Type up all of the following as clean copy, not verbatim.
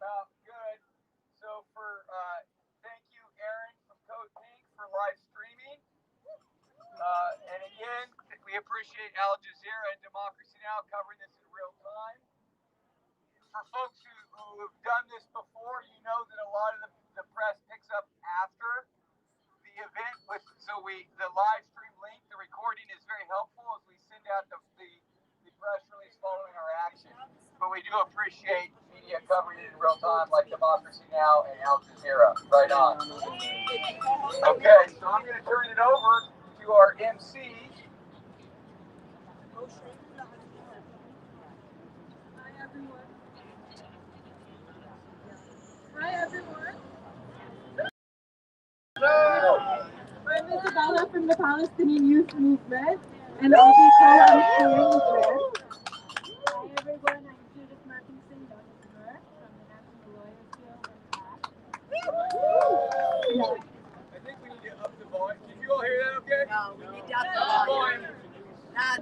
Good. So thank you, Aaron from CODEPINK for live streaming. And again, we appreciate Al Jazeera and Democracy Now! Covering this in real time. For folks who have done this before, you know that a lot of the press picks up after the event. The live stream link, the recording is very helpful as we send out the press release following our action. But we do appreciate media covering it in real time like Democracy Now! And Al Jazeera. Right on. Okay, so I'm going to turn it over to our MC. Hi everyone. Hello. I'm Isabella from the Palestinian Youth Movement, and I'll be co-hosting this event. Hi everyone, I'm Judith Markinson Donismer from the National Lawyers Guild and I think we need to up the volume. Can you all hear that okay? No, we need to up the volume.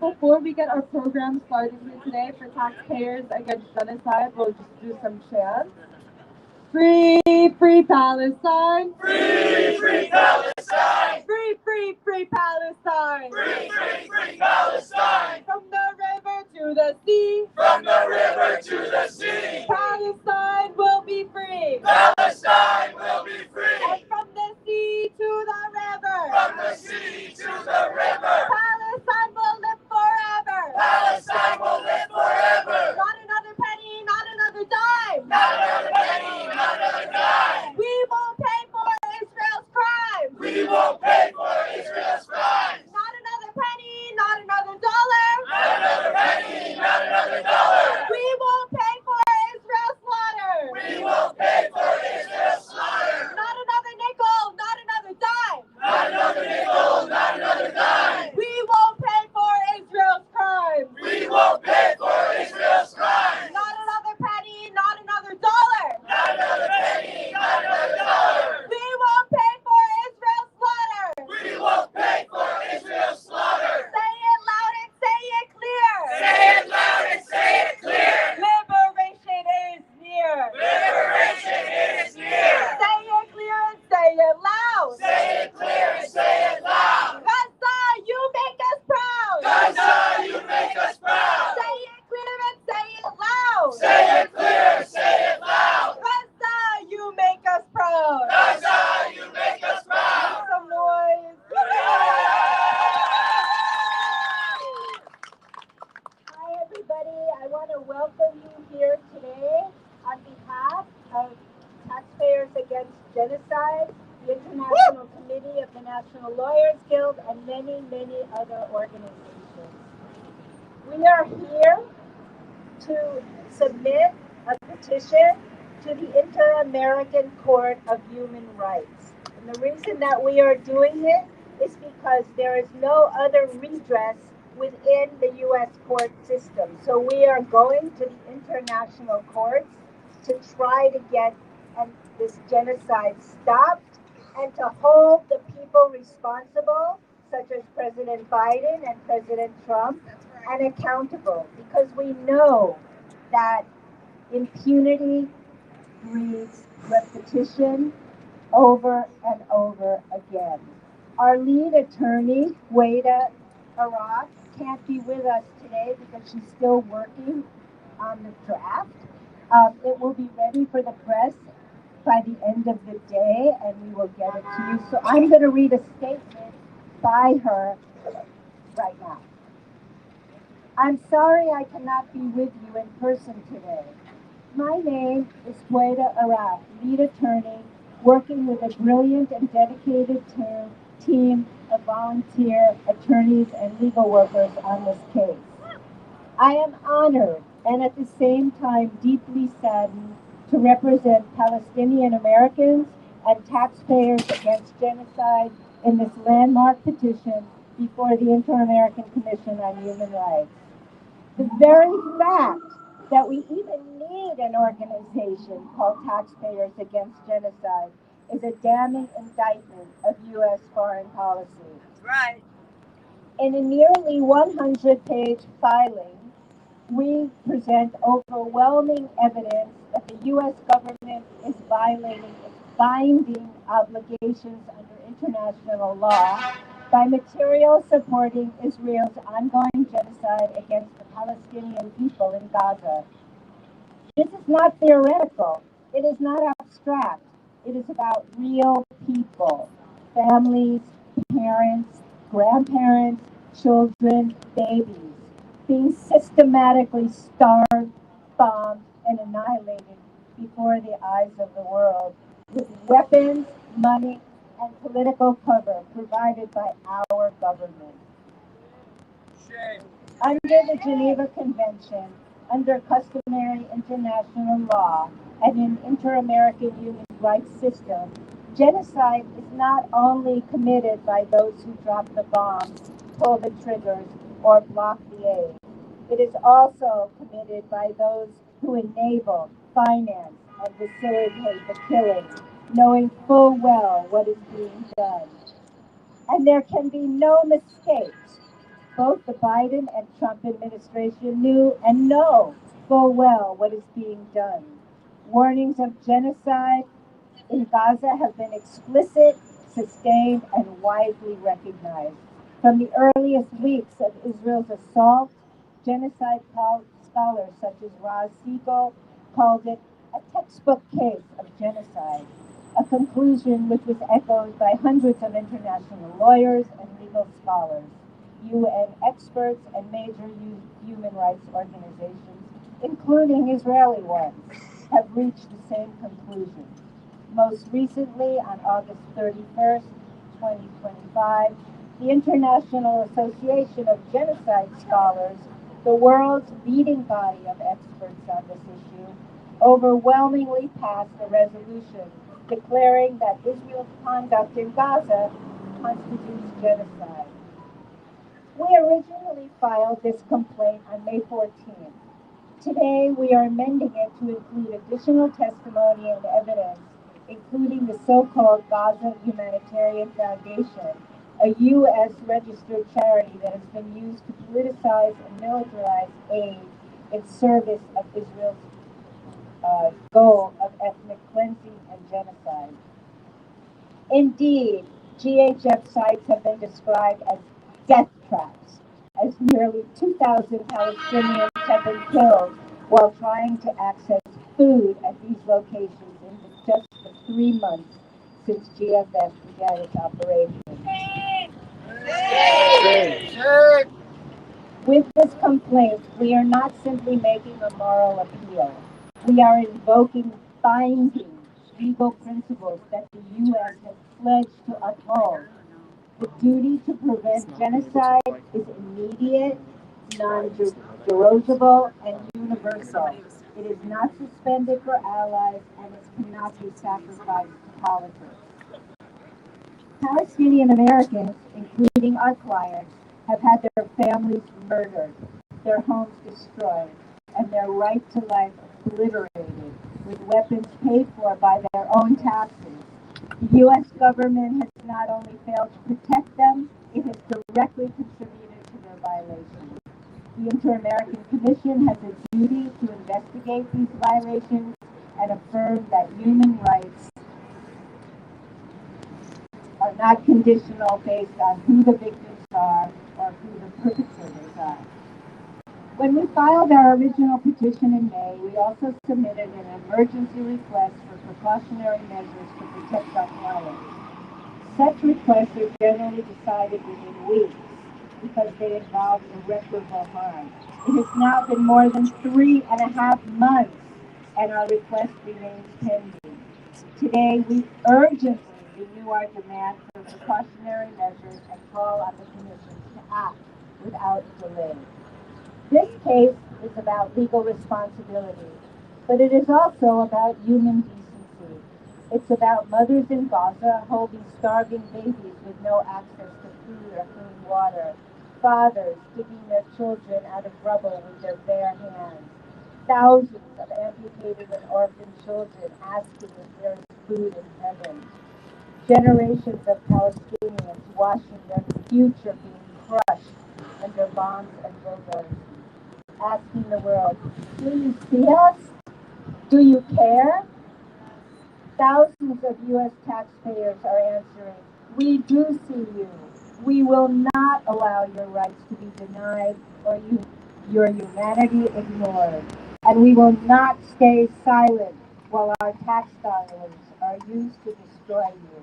Before we get our program started here today for Taxpayers Against Genocide, we'll just do some chants. Free, free Palestine! Free, free Palestine! Free, free, free Palestine! Free, free, free Palestine! From the river to the sea! From the river to the sea! Palestine will be free! Palestine will be free! And from the sea to the river! From the sea to the river! Palestine will live forever! Palestine will live forever! Not another penny, not another dime! Not another penny, not another dime! We won't pay for Israel's crimes! We won't pay for Israel's crimes! Not another penny, not another dollar! Not another penny, not another dollar! We won't pay for Israel's slaughter! We won't pay for Israel's slaughter! Not another nickel, not another dime! Not another nickel, not another dime! We won't pay for Israel's crimes! We won't pay for Israel's crimes! Not another penny, not another dollar! Not another penny, not another dollar! We won't pay for Israel's slaughter! We won't pay for Israel's slaughter! Say it loud and say it clear! Say it loud and say it clear! Liberation is near! Liberation is near! Say it clear and say it loud! Say it clear and say it loud! Gaza, you make us proud! Gaza, you make us proud! Say it clear and say it loud! Say it clear, say it loud! Gaza, you make us proud! Gaza, you make us proud! Some noise! Hi everybody, I want to welcome you here today on behalf of Taxpayers Against Genocide, the International Committee of the National Lawyers Guild, and many, many other organizations. We are here to submit a petition to the Inter-American Court of Human Rights. And the reason that we are doing it is because there is no other redress within the U.S. court system. So we are going to the international courts to try to get this genocide stopped and to hold the people responsible, such as President Biden and President Trump, and accountable, because we know that impunity breeds repetition over and over again. Our lead attorney, Huwaida Arraff, can't be with us today because she's still working on the draft. It will be ready for the press by the end of the day, and we will get it to you. So I'm going to read a statement by her right now. I'm sorry I cannot be with you in person today. My name is Huwaida Arraff, lead attorney, working with a brilliant and dedicated team of volunteer attorneys and legal workers on this case. I am honored and at the same time deeply saddened to represent Palestinian Americans and Taxpayers Against Genocide in this landmark petition before the Inter-American Commission on Human Rights. The very fact that we even need an organization called Taxpayers Against Genocide is a damning indictment of U.S. foreign policy. Right. In a nearly 100-page filing, we present overwhelming evidence that the U.S. government is violating its binding obligations under international law by material supporting Israel's ongoing genocide against the Palestinian people in Gaza. This is not theoretical. It is not abstract. It is about real people, families, parents, grandparents, children, babies, being systematically starved, bombed, and annihilated before the eyes of the world with weapons, money, and political cover provided by our government. Shame. Under the Geneva Convention, under customary international law, and an inter-American human rights system, genocide is not only committed by those who drop the bombs, pull the triggers, or block the aid. It is also committed by those who enable, finance, and facilitate the killing, knowing full well what is being done. And there can be no mistakes. Both the Biden and Trump administration knew and know full well what is being done. Warnings of genocide in Gaza have been explicit, sustained, and widely recognized. From the earliest weeks of Israel's assault, genocide scholars such as Roz Siegel called it a textbook case of genocide, a conclusion which was echoed by hundreds of international lawyers and legal scholars. UN experts and major human rights organizations, including Israeli ones, have reached the same conclusion. Most recently, on August 31st, 2025, the International Association of Genocide Scholars, the world's leading body of experts on this issue, overwhelmingly passed a resolution declaring that Israel's conduct in Gaza constitutes genocide. We originally filed this complaint on May 14th. Today, we are amending it to include additional testimony and evidence, including the so-called Gaza Humanitarian Foundation, a U.S. registered charity that has been used to politicize and militarize aid in service of Israel's goal of ethnic cleansing and genocide. Indeed, GHF sites have been described as death traps, as nearly 2,000 Palestinians have been killed while trying to access food at these locations in just the 3 months since GFF began its operation. Shame. With this complaint, we are not simply making a moral appeal. We are invoking binding legal principles that the U.S. has pledged to uphold. The duty to prevent genocide is immediate, non-derogable, and universal. It is not suspended for allies, and it cannot be sacrificed to politics. Palestinian Americans, including our clients, have had their families murdered, their homes destroyed, and their right to life obliterated with weapons paid for by their own taxes. The U.S. government has not only failed to protect them, it has directly contributed to their violations. The Inter-American Commission has a duty to investigate these violations and affirm that human rights are not conditional based on who the victims are or who the perpetrators are. When we filed our original petition in May, we also submitted an emergency request for precautionary measures to protect our clients. Such requests are generally decided within weeks because they involve irreparable harm. It has now been more than 3.5 months, and our request remains pending. Today, we urgently renew our demand for precautionary measures and call on the Commission to act without delay. This case is about legal responsibility, but it is also about human decency. It's about mothers in Gaza holding starving babies with no access to food or clean water, fathers digging their children out of rubble with their bare hands, thousands of amputated and orphaned children asking if there is food in heaven, generations of Palestinians watching their future being crushed under bombs and bulldozers. asking the world, do you see us? Do you care? Thousands of U.S. taxpayers are answering, we do see you. We will not allow your rights to be denied or your humanity ignored. And we will not stay silent while our tax dollars are used to destroy you.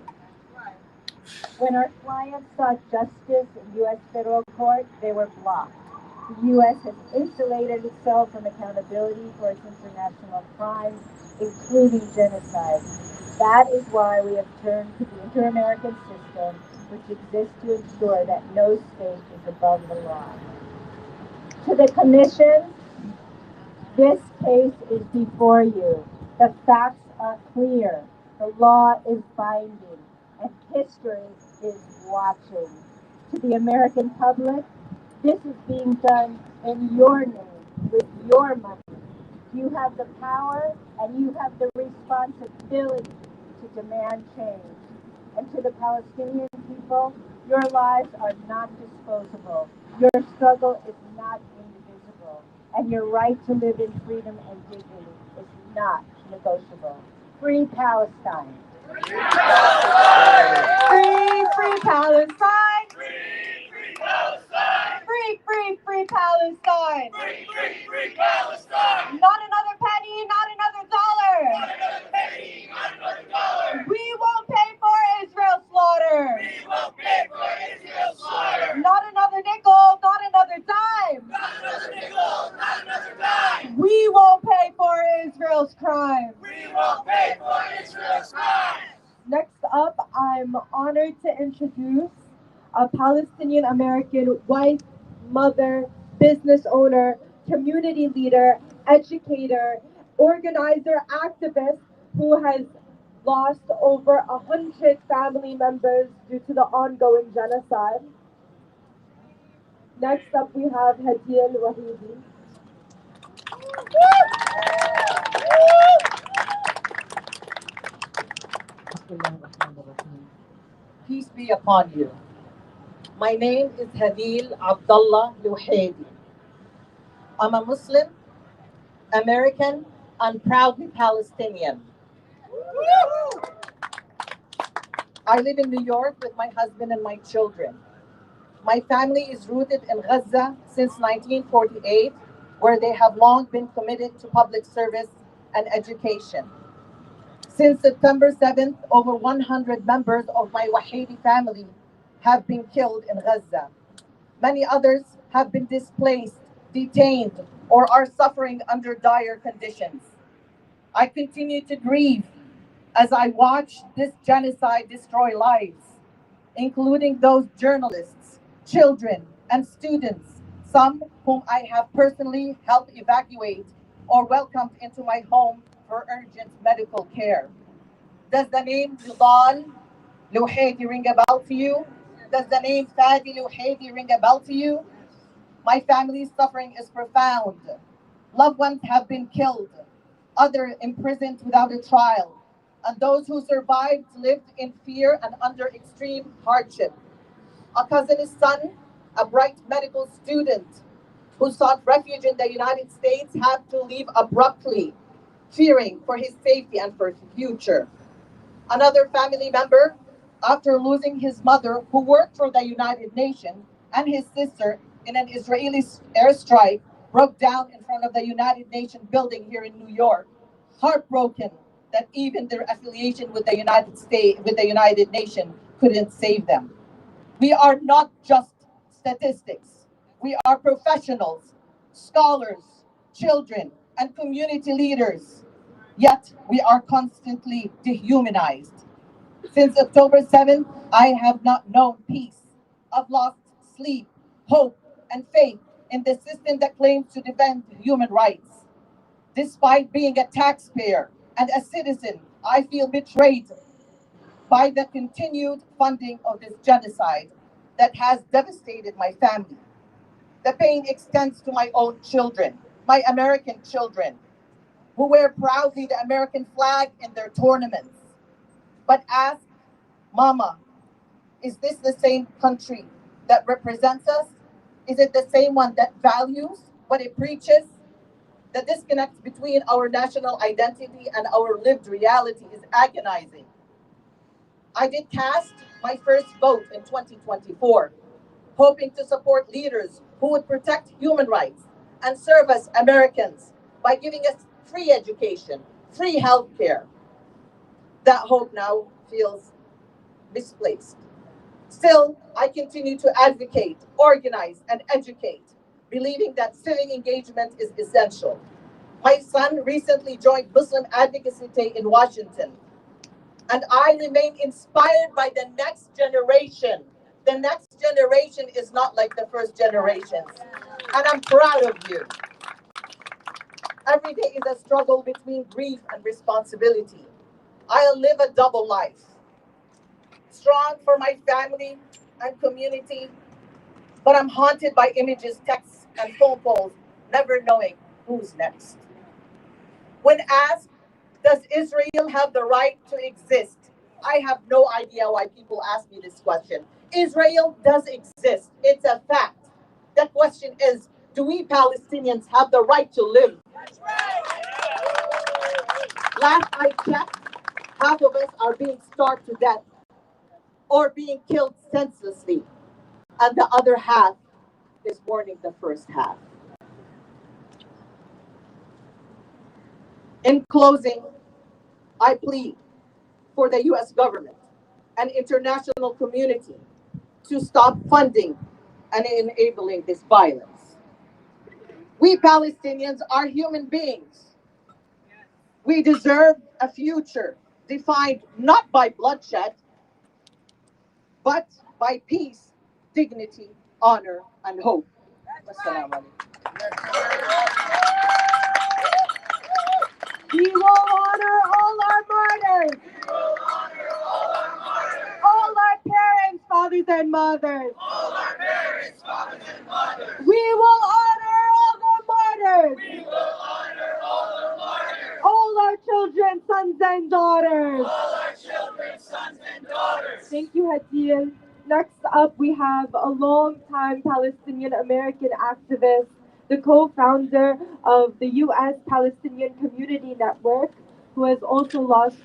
When our clients sought justice in U.S. federal court, they were blocked. The U.S. has insulated itself from accountability for its international crimes, including genocide. That is why we have turned to the Inter-American system, which exists to ensure that no state is above the law. To the Commission, this case is before you. The facts are clear. The law is binding, and history is watching. To the American public, this is being done in your name, with your money. You have the power and you have the responsibility to demand change. And to the Palestinian people, your lives are not disposable. Your struggle is not indivisible. And your right to live in freedom and dignity is not negotiable. Free Palestine. Free Palestine! Free Palestine! Free Palestine! Free Palestine! Free Palestine! Not another penny, not another dollar! Not another penny, not another dollar! We won't pay for Israel's slaughter! We won't pay for Israel's slaughter! Not another nickel, not another dime! Not another nickel, not another dime! We won't pay for Israel's crimes! We won't pay for Israel's crimes! Next up, I'm honored to introduce a Palestinian American wife, mother, business owner, community leader, educator, organizer, activist who has lost over 100 family members due to the ongoing genocide. Next up, we have Hadil Wahidi. Peace be upon you. My name is Hadil Abdullah Luhaidi. I'm a Muslim, American, and proudly Palestinian. I live in New York with my husband and my children. My family is rooted in Gaza since 1948, where they have long been committed to public service and education. Since September 7th, over 100 members of my Wahidi family have been killed in Gaza. Many others have been displaced, detained, or are suffering under dire conditions. I continue to grieve as I watch this genocide destroy lives, including those journalists, children, and students, some whom I have personally helped evacuate or welcomed into my home for urgent medical care. Does the name Bilal Luhaidi ring a bell to you? Does the name Fadi Luhaidi ring a bell to you? My family's suffering is profound. Loved ones have been killed, others imprisoned without a trial, and those who survived lived in fear and under extreme hardship. A cousin's son, a bright medical student who sought refuge in the United States, had to leave abruptly, fearing for his safety and for his future. Another family member, after losing his mother, who worked for the United Nations, and his sister in an Israeli airstrike, broke down in front of the United Nations building here in New York, heartbroken that even their affiliation with the United States, with the United Nations, couldn't save them. We are not just statistics. We are professionals, scholars, children, and community leaders. Yet we are constantly dehumanized. Since October 7th, I have not known peace. I've lost sleep, hope, and faith in the system that claims to defend human rights. Despite being a taxpayer and a citizen, I feel betrayed by the continued funding of this genocide that has devastated my family. The pain extends to my own children, my American children, who wear proudly the American flag in their tournaments. But ask, Mama, is this the same country that represents us? Is it the same one that values but it preaches the disconnect between our national identity and our lived reality is agonizing. I did cast my first vote in 2024, hoping to support leaders who would protect human rights and serve as Americans by giving us free education, free health care. That hope now feels misplaced. Still, I continue to advocate, organize, and educate, believing that civic engagement is essential. My son recently joined Muslim Advocacy Day in Washington, and I remain inspired by the next generation. The next generation is not like the first generations, and I'm proud of you. Every day is a struggle between grief and responsibility. I'll live a double life, strong for my family and community, but I'm haunted by images, texts, and phone calls, never knowing who's next. When asked, does Israel have the right to exist? I have no idea why people ask me this question. Israel does exist. It's a fact. The question is, do we Palestinians have the right to live? Last I checked, half of us are being starved to death or being killed senselessly, and the other half is mourning the first half. In closing, I plead for the U.S. government and international community to stop funding and enabling this violence. We Palestinians are human beings. We deserve a future defined not by bloodshed, but by peace, dignity, honor, and hope. Wassalamu alaikum. We will honor all our martyrs, all our parents, fathers, and mothers. All our parents, fathers, and mothers. We will honor all the martyrs, We will honor all the martyrs. all our children, sons, and daughters. All our children, sons, and daughters. Thank you, Hadil. Next up, we have a long-time Palestinian American activist, the co-founder of the U.S. Palestinian Community Network, who has also lost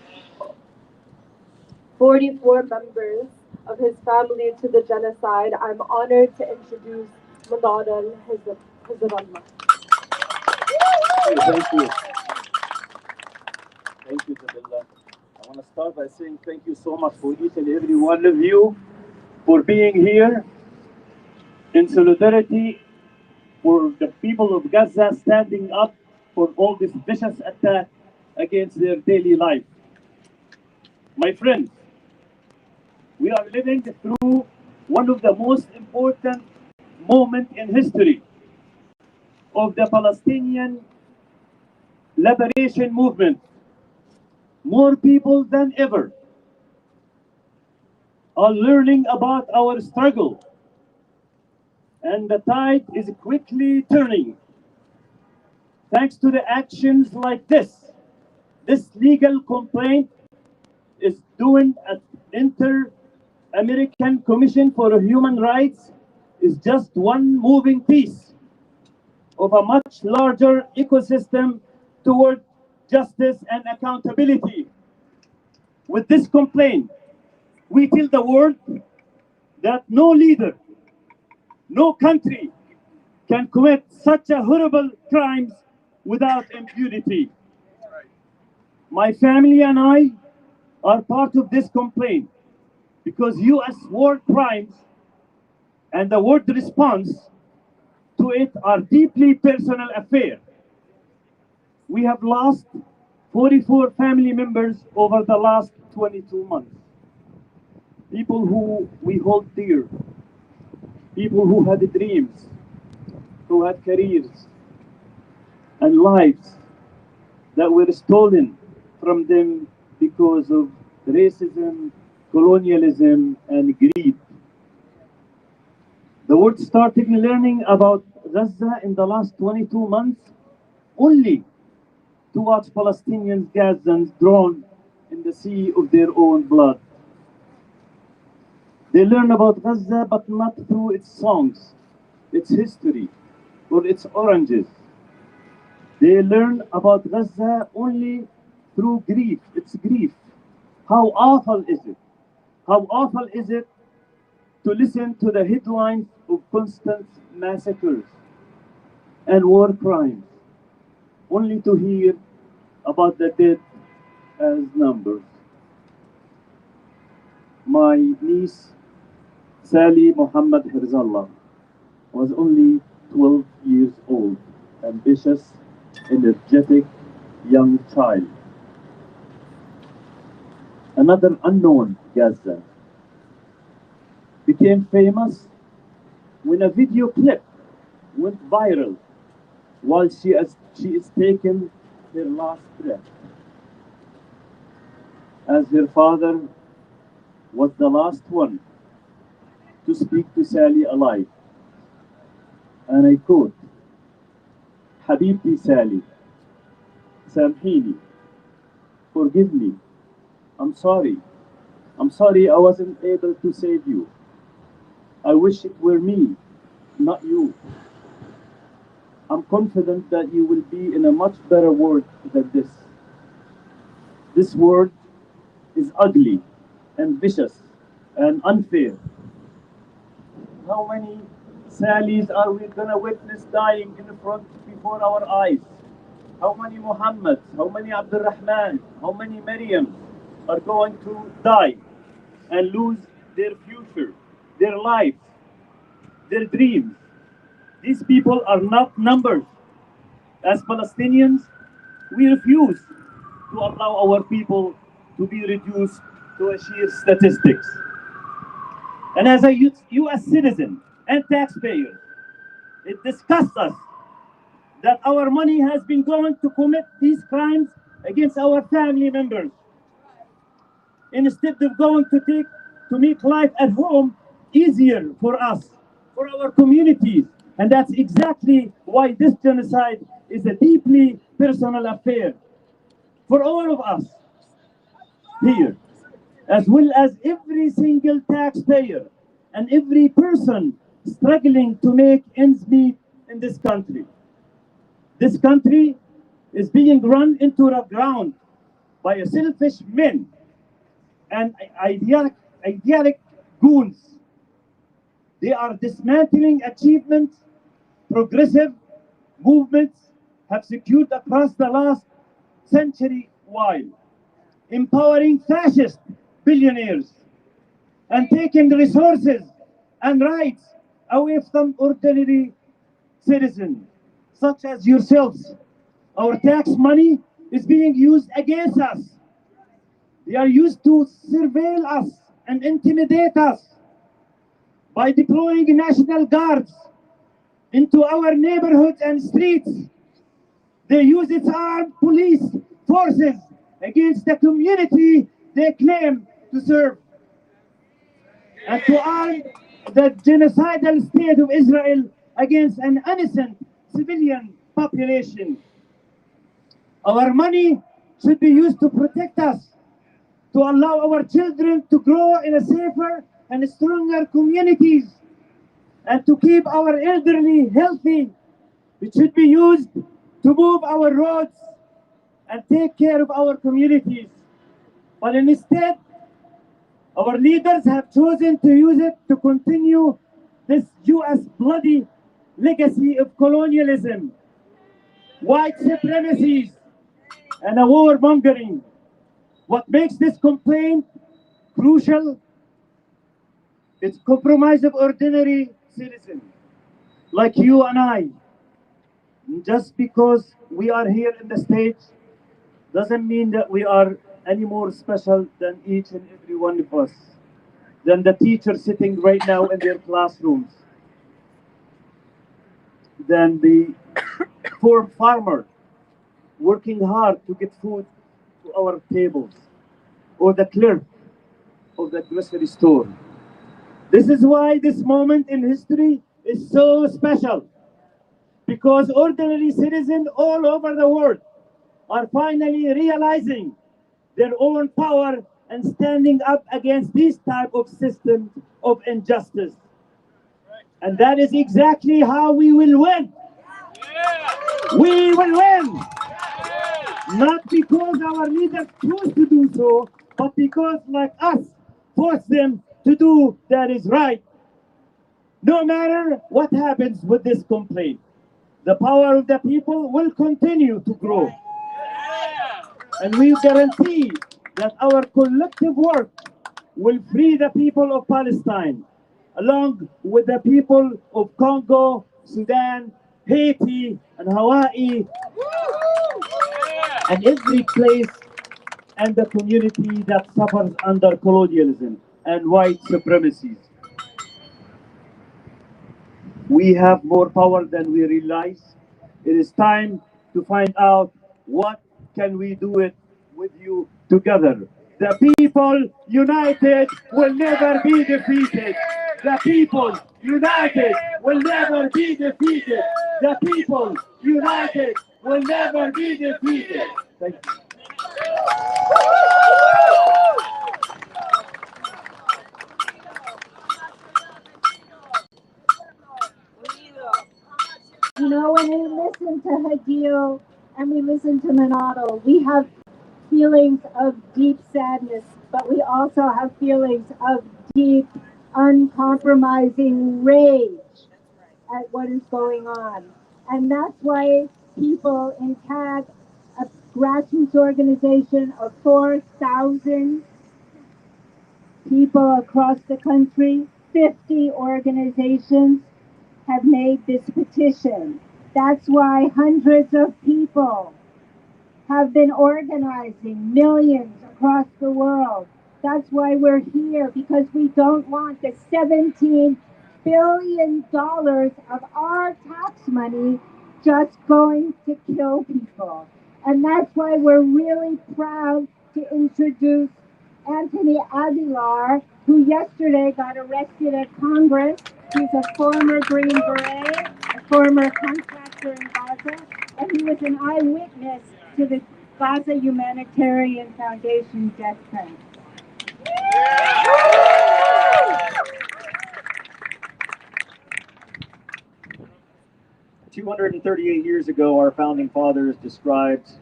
44 members of his family to the genocide. I'm honored to introduce Manal Hizrallah. Thank you. Thank you, Jadillah. I want to start by saying thank you so much for each and every one of you for being here in solidarity for the people of Gaza, standing up for all this vicious attack against their daily life. My friends, we are living through one of the most important moments in history of the Palestinian liberation movement. More people than ever are learning about our struggle, and the tide is quickly turning. Thanks to the actions like this legal complaint is doing an Inter-American Commission for Human Rights is just one moving piece of a much larger ecosystem toward justice and accountability. With this complaint, we tell the world that no leader, no country can commit such a horrible crimes without impunity. My family and I are part of this complaint because U.S. war crimes and the world response to it are deeply personal affair. We have lost 44 family members over the last 22 months. People who we hold dear, people who had dreams, who had careers and lives that were stolen from them because of racism, colonialism, and greed. The world started learning about Gaza in the last 22 months only to watch Palestinian Gazans drowned in the sea of their own blood. They learn about Gaza, but not through its songs, its history, or its oranges. They learn about Gaza only through grief. It's grief. How awful is it? How awful is it to listen to the headlines of constant massacres and war crimes, only to hear about the dead as numbers. My niece, Sally Muhammad Hirzallah, was only 12 years old, ambitious, energetic young child. Another unknown, Gaza, became famous when a video clip went viral while she is taking her last breath. As her father was the last one to speak to Sally alive. And I quote, Habibti Sally, Samhini, forgive me. I'm sorry. I'm sorry I wasn't able to save you. I wish it were me, not you. I'm confident that you will be in a much better world than this. This world is ugly and vicious and unfair. How many Sallys are we gonna witness dying in the front before our eyes? How many Muhammads, how many Abdurrahman, how many Maryams are going to die and lose their future, their lives, their dreams? These people are not numbers. As Palestinians, we refuse to allow our people to be reduced to a sheer statistics. And as a U.S. citizen and taxpayer, it disgusts us that our money has been going to commit these crimes against our family members instead of going to make life at home easier for us, for our communities. And that's exactly why this genocide is a deeply personal affair for all of us here, as well as every single taxpayer and every person struggling to make ends meet in this country. This country is being run into the ground by a selfish men and idiotic goons. They are dismantling achievements progressive movements have secured across the last century while empowering fascist billionaires and taking resources and rights away from ordinary citizens such as yourselves. Our tax money is being used against us. They are used to surveil us and intimidate us by deploying National Guards into our neighborhoods and streets. They use its armed police forces against the community they claim to serve, and to arm the genocidal state of Israel against an innocent civilian population. Our money should be used to protect us, to allow our children to grow in a safer and stronger communities, and to keep our elderly healthy. It should be used to move our roads and take care of our communities. But instead, our leaders have chosen to use it to continue this U.S. bloody legacy of colonialism, white supremacies, and a warmongering. What makes this complaint crucial? It's compromise of ordinary citizens like you and I. Just because we are here in the States doesn't mean that we are any more special than each and every one of us, than the teachers sitting right now in their classrooms, than the poor farmer working hard to get food to our tables, or the clerk of the grocery store. This is why this moment in history is so special, because ordinary citizens all over the world are finally realizing their own power and standing up against this type of system of injustice. And that is exactly how we will win. We will win! Not because our leaders choose to do so, but because, like us, force them to do that is right. No matter what happens with this complaint, the power of the people will continue to grow. And we guarantee that our collective work will free the people of Palestine, along with the people of Congo, Sudan, Haiti, and Hawaii, and every place and the community that suffers under colonialism and white supremacies. We have more power than we realize. It is time to find out what can we do it with you together. The people united will never be defeated. The people united will never be defeated. The people united will never be defeated. Thank you. You know, when we listen to Hadil and we listen to Minato, we have feelings of deep sadness, but we also have feelings of deep, uncompromising rage at what is going on. And that's why people in CAG, a grassroots organization of 4,000 people across the country, 50 organizations, have made this petition. That's why hundreds of people have been organizing, millions across the world. That's why we're here, because we don't want the $17 billion of our tax money just going to kill people. And that's why we're really proud to introduce Anthony Aguilar, who yesterday got arrested at Congress. He's a former Green Beret, a former contractor in Gaza, and he was an eyewitness to the Gaza Humanitarian Foundation death penalty. 238 years ago, our founding fathers described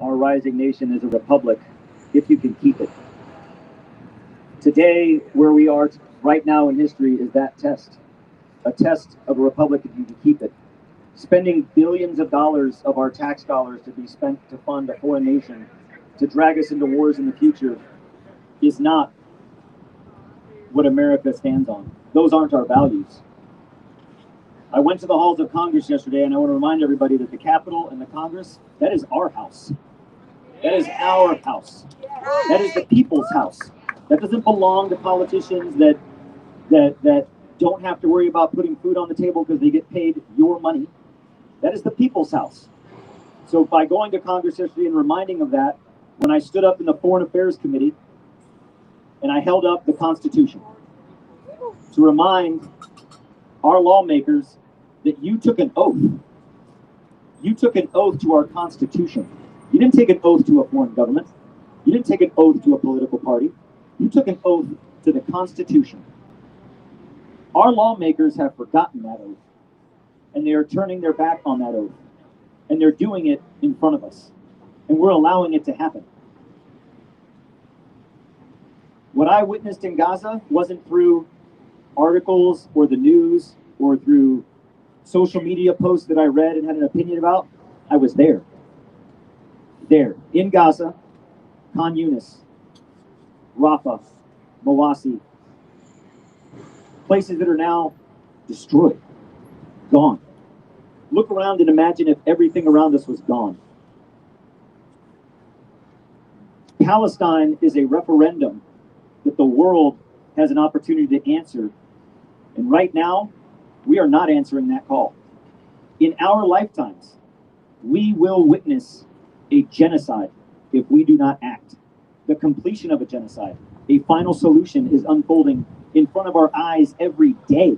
our rising nation as a republic, if you can keep it. Today, where we are right now in history is that test. A test of a republic if you can keep it. Spending billions of dollars of our tax dollars to be spent to fund a foreign nation to drag us into wars in the future is not what America stands on. Those aren't our values. I went to the halls of Congress yesterday, and I want to remind everybody that the Capitol and the Congress, that is our house. That is our house. That is the people's house. That doesn't belong to politicians that don't have to worry about putting food on the table because they get paid your money. That is the people's house. So by going to Congress yesterday and reminding of that, when I stood up in the Foreign Affairs Committee and I held up the Constitution to remind our lawmakers that you took an oath. You took an oath to our Constitution. You didn't take an oath to a foreign government. You didn't take an oath to a political party. You took an oath to the Constitution. Our lawmakers have forgotten that oath, and they are turning their back on that oath, and they're doing it in front of us, and we're allowing it to happen. What I witnessed in Gaza wasn't through articles or the news or through social media posts that I read and had an opinion about. I was there. There, in Gaza, Khan Yunis, Rafah, Mawasi, places that are now destroyed, gone. Look around and imagine if everything around us was gone. Palestine is a referendum that the world has an opportunity to answer. And right now, we are not answering that call. In our lifetimes, we will witness a genocide if we do not act. The completion of a genocide, a final solution, is unfolding in front of our eyes every day.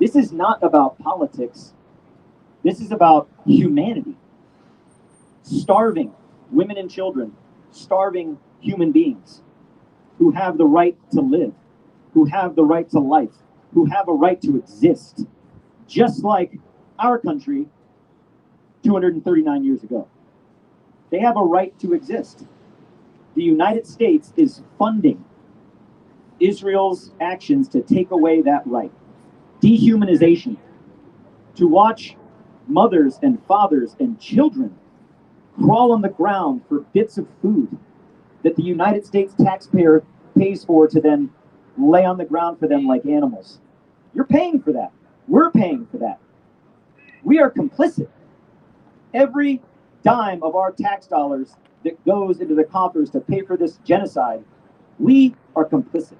This is not about politics. This is about humanity. Starving women and children, starving human beings who have the right to live, who have the right to life, who have a right to exist. Just like our country 239 years ago. They have a right to exist. The United States is funding Israel's actions to take away that right. Dehumanization. To watch mothers and fathers and children crawl on the ground for bits of food that the United States taxpayer pays for to then lay on the ground for them like animals. You're paying for that. We're paying for that. We are complicit. Every dime of our tax dollars that goes into the coffers to pay for this genocide, we are complicit.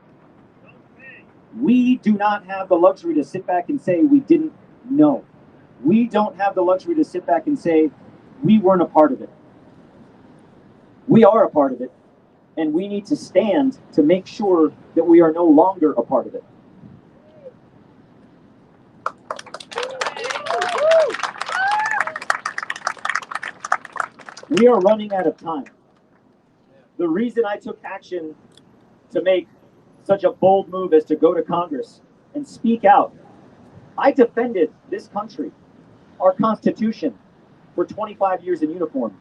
We do not have the luxury to sit back and say we didn't know. We don't have the luxury to sit back and say we weren't a part of it. We are a part of it, and we need to stand to make sure that we are no longer a part of it. We are running out of time. The reason I took action to make such a bold move as to go to Congress and speak out, I defended this country, our Constitution, for 25 years in uniform.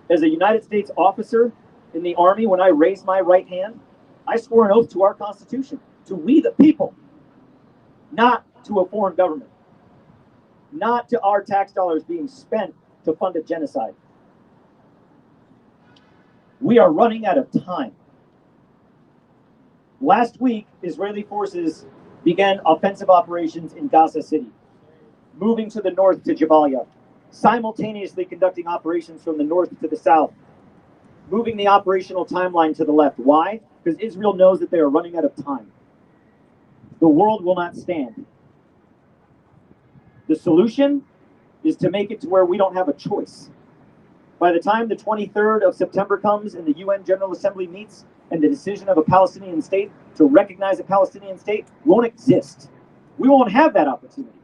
As a United States officer in the Army, when I raised my right hand, I swore an oath to our Constitution, to we the people, not to a foreign government, not to our tax dollars being spent to fund a genocide. We are running out of time. Last week, Israeli forces began offensive operations in Gaza City, moving to the north to Jabalia, simultaneously conducting operations from the north to the south, moving the operational timeline to the left. Why? Because Israel knows that they are running out of time. The world will not stand. The solution is to make it to where we don't have a choice. By the time the 23rd of September comes and the UN General Assembly meets and the decision of a Palestinian state to recognize a Palestinian state won't exist. We won't have that opportunity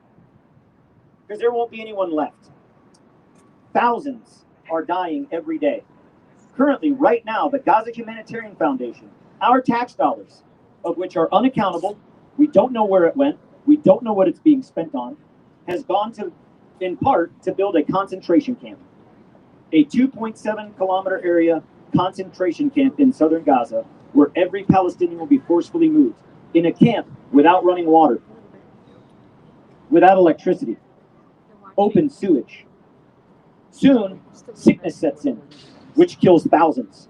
because there won't be anyone left. Thousands are dying every day. Currently, right now, the Gaza Humanitarian Foundation, our tax dollars, of which are unaccountable, we don't know where it went, we don't know what it's being spent on, has gone to, in part, to build a concentration camp. A 2.7 kilometer area concentration camp in southern Gaza, where every Palestinian will be forcefully moved, in a camp without running water, without electricity, open sewage. Soon, sickness sets in, which kills thousands.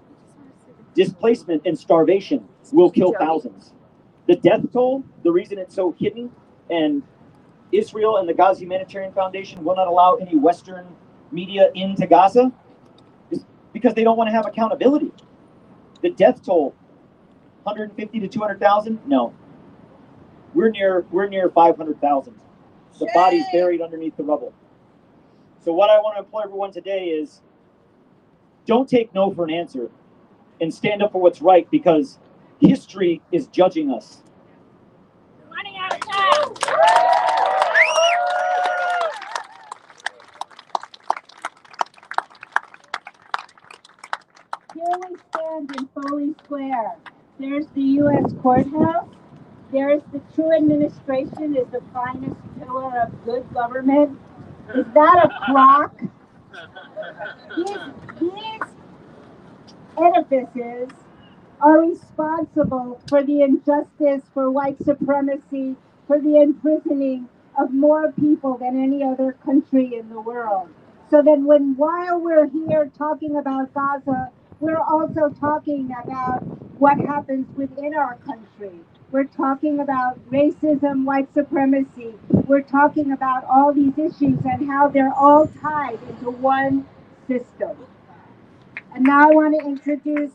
Displacement and starvation will kill thousands. The death toll, the reason it's so hidden, and Israel and the Gaza Humanitarian Foundation will not allow any Western media into Gaza, is because they don't want to have accountability. The death toll, 150 to 200,000? No. We're near 500,000. The bodies buried underneath the rubble. So what I want to implore everyone today is, don't take no for an answer and stand up for what's right, because history is judging us. Running out of time. Here we stand in Foley Square. There's the U.S. courthouse. There's the true administration is the finest pillar of good government. Is that a clock? These edifices are responsible for the injustice, for white supremacy, for the imprisoning of more people than any other country in the world. So then while we're here talking about Gaza, we're also talking about what happens within our country. We're talking about racism, white supremacy. We're talking about all these issues and how they're all tied into one system. And now I want to introduce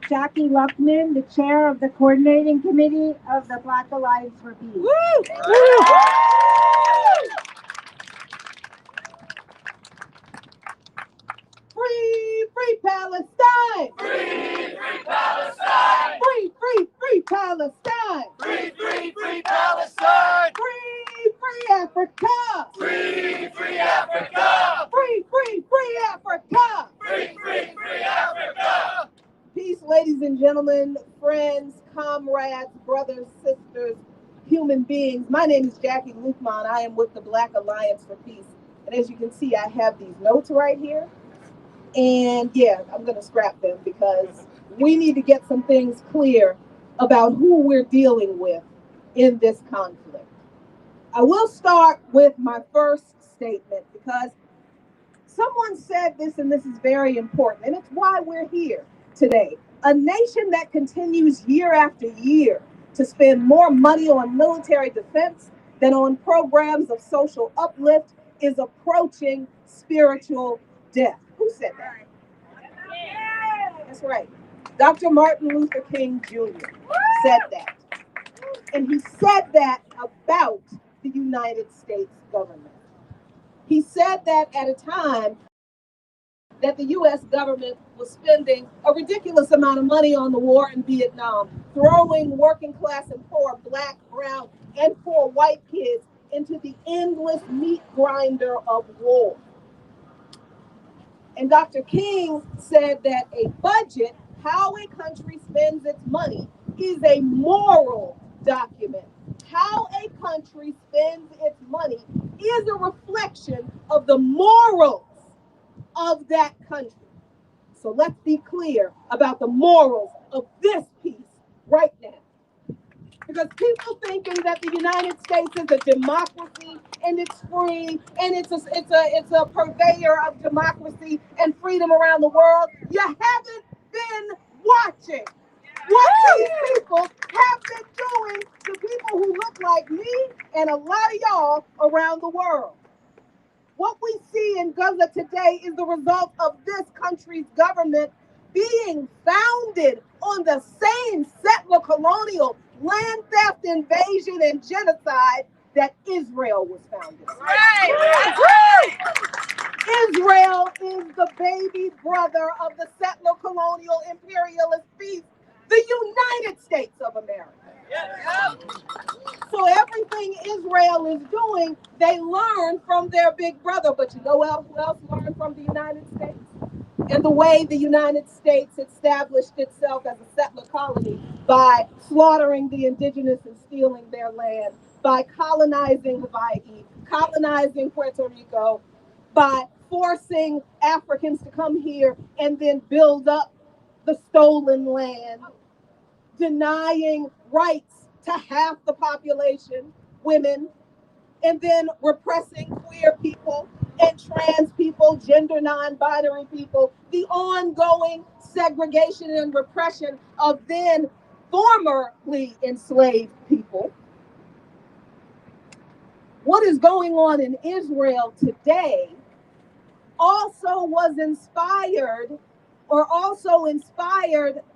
Jackie Luqman, the chair of the coordinating committee of the Black Alliance for Peace. Woo! Woo! Free, free Palestine! Free, free Palestine! Free, free, free Palestine! Free, free, free Palestine! Free, free Africa! Free, free Africa! Free, free, free Africa! Free, free, free Africa! Peace, ladies and gentlemen, friends, comrades, brothers, sisters, human beings. My name is Jackie Luqman. I am with the Black Alliance for Peace. And as you can see, I have these notes right here. And yeah, I'm going to scrap them because we need to get some things clear about who we're dealing with in this conflict. I will start with my first statement because someone said this, and this is very important, and it's why we're here today. A nation that continues year after year to spend more money on military defense than on programs of social uplift is approaching spiritual death. Who said that? That's right. Dr. Martin Luther King Jr. said that. And he said that about the United States government. He said that at a time that the U.S. government was spending a ridiculous amount of money on the war in Vietnam, throwing working class and poor black, brown, and poor white kids into the endless meat grinder of war. And Dr. King said that a budget, how a country spends its money, is a moral document. How a country spends its money is a reflection of the morals of that country. So let's be clear about the morals of this piece right now. Because people thinking that the United States is a democracy and it's free and it's a purveyor of democracy and freedom around the world, you haven't been watching what these people have been doing to people who look like me and a lot of y'all around the world. What we see in Gaza today is the result of this country's government being founded on the same settler colonial land theft, invasion, and genocide that Israel was founded on. Right. Israel is the baby brother of the settler colonial imperialist beast, the United States of America. So everything Israel is doing, they learn from their big brother. But you know who else learned from the United States? And the way the United States established itself as a settler colony by slaughtering the indigenous and stealing their land, by colonizing Hawaii, colonizing Puerto Rico, by forcing Africans to come here and then build up the stolen land, denying rights to half the population, women, and then repressing queer people and trans people, gender non-binary people, the ongoing segregation and repression of then formerly enslaved people. What is going on in Israel today also inspired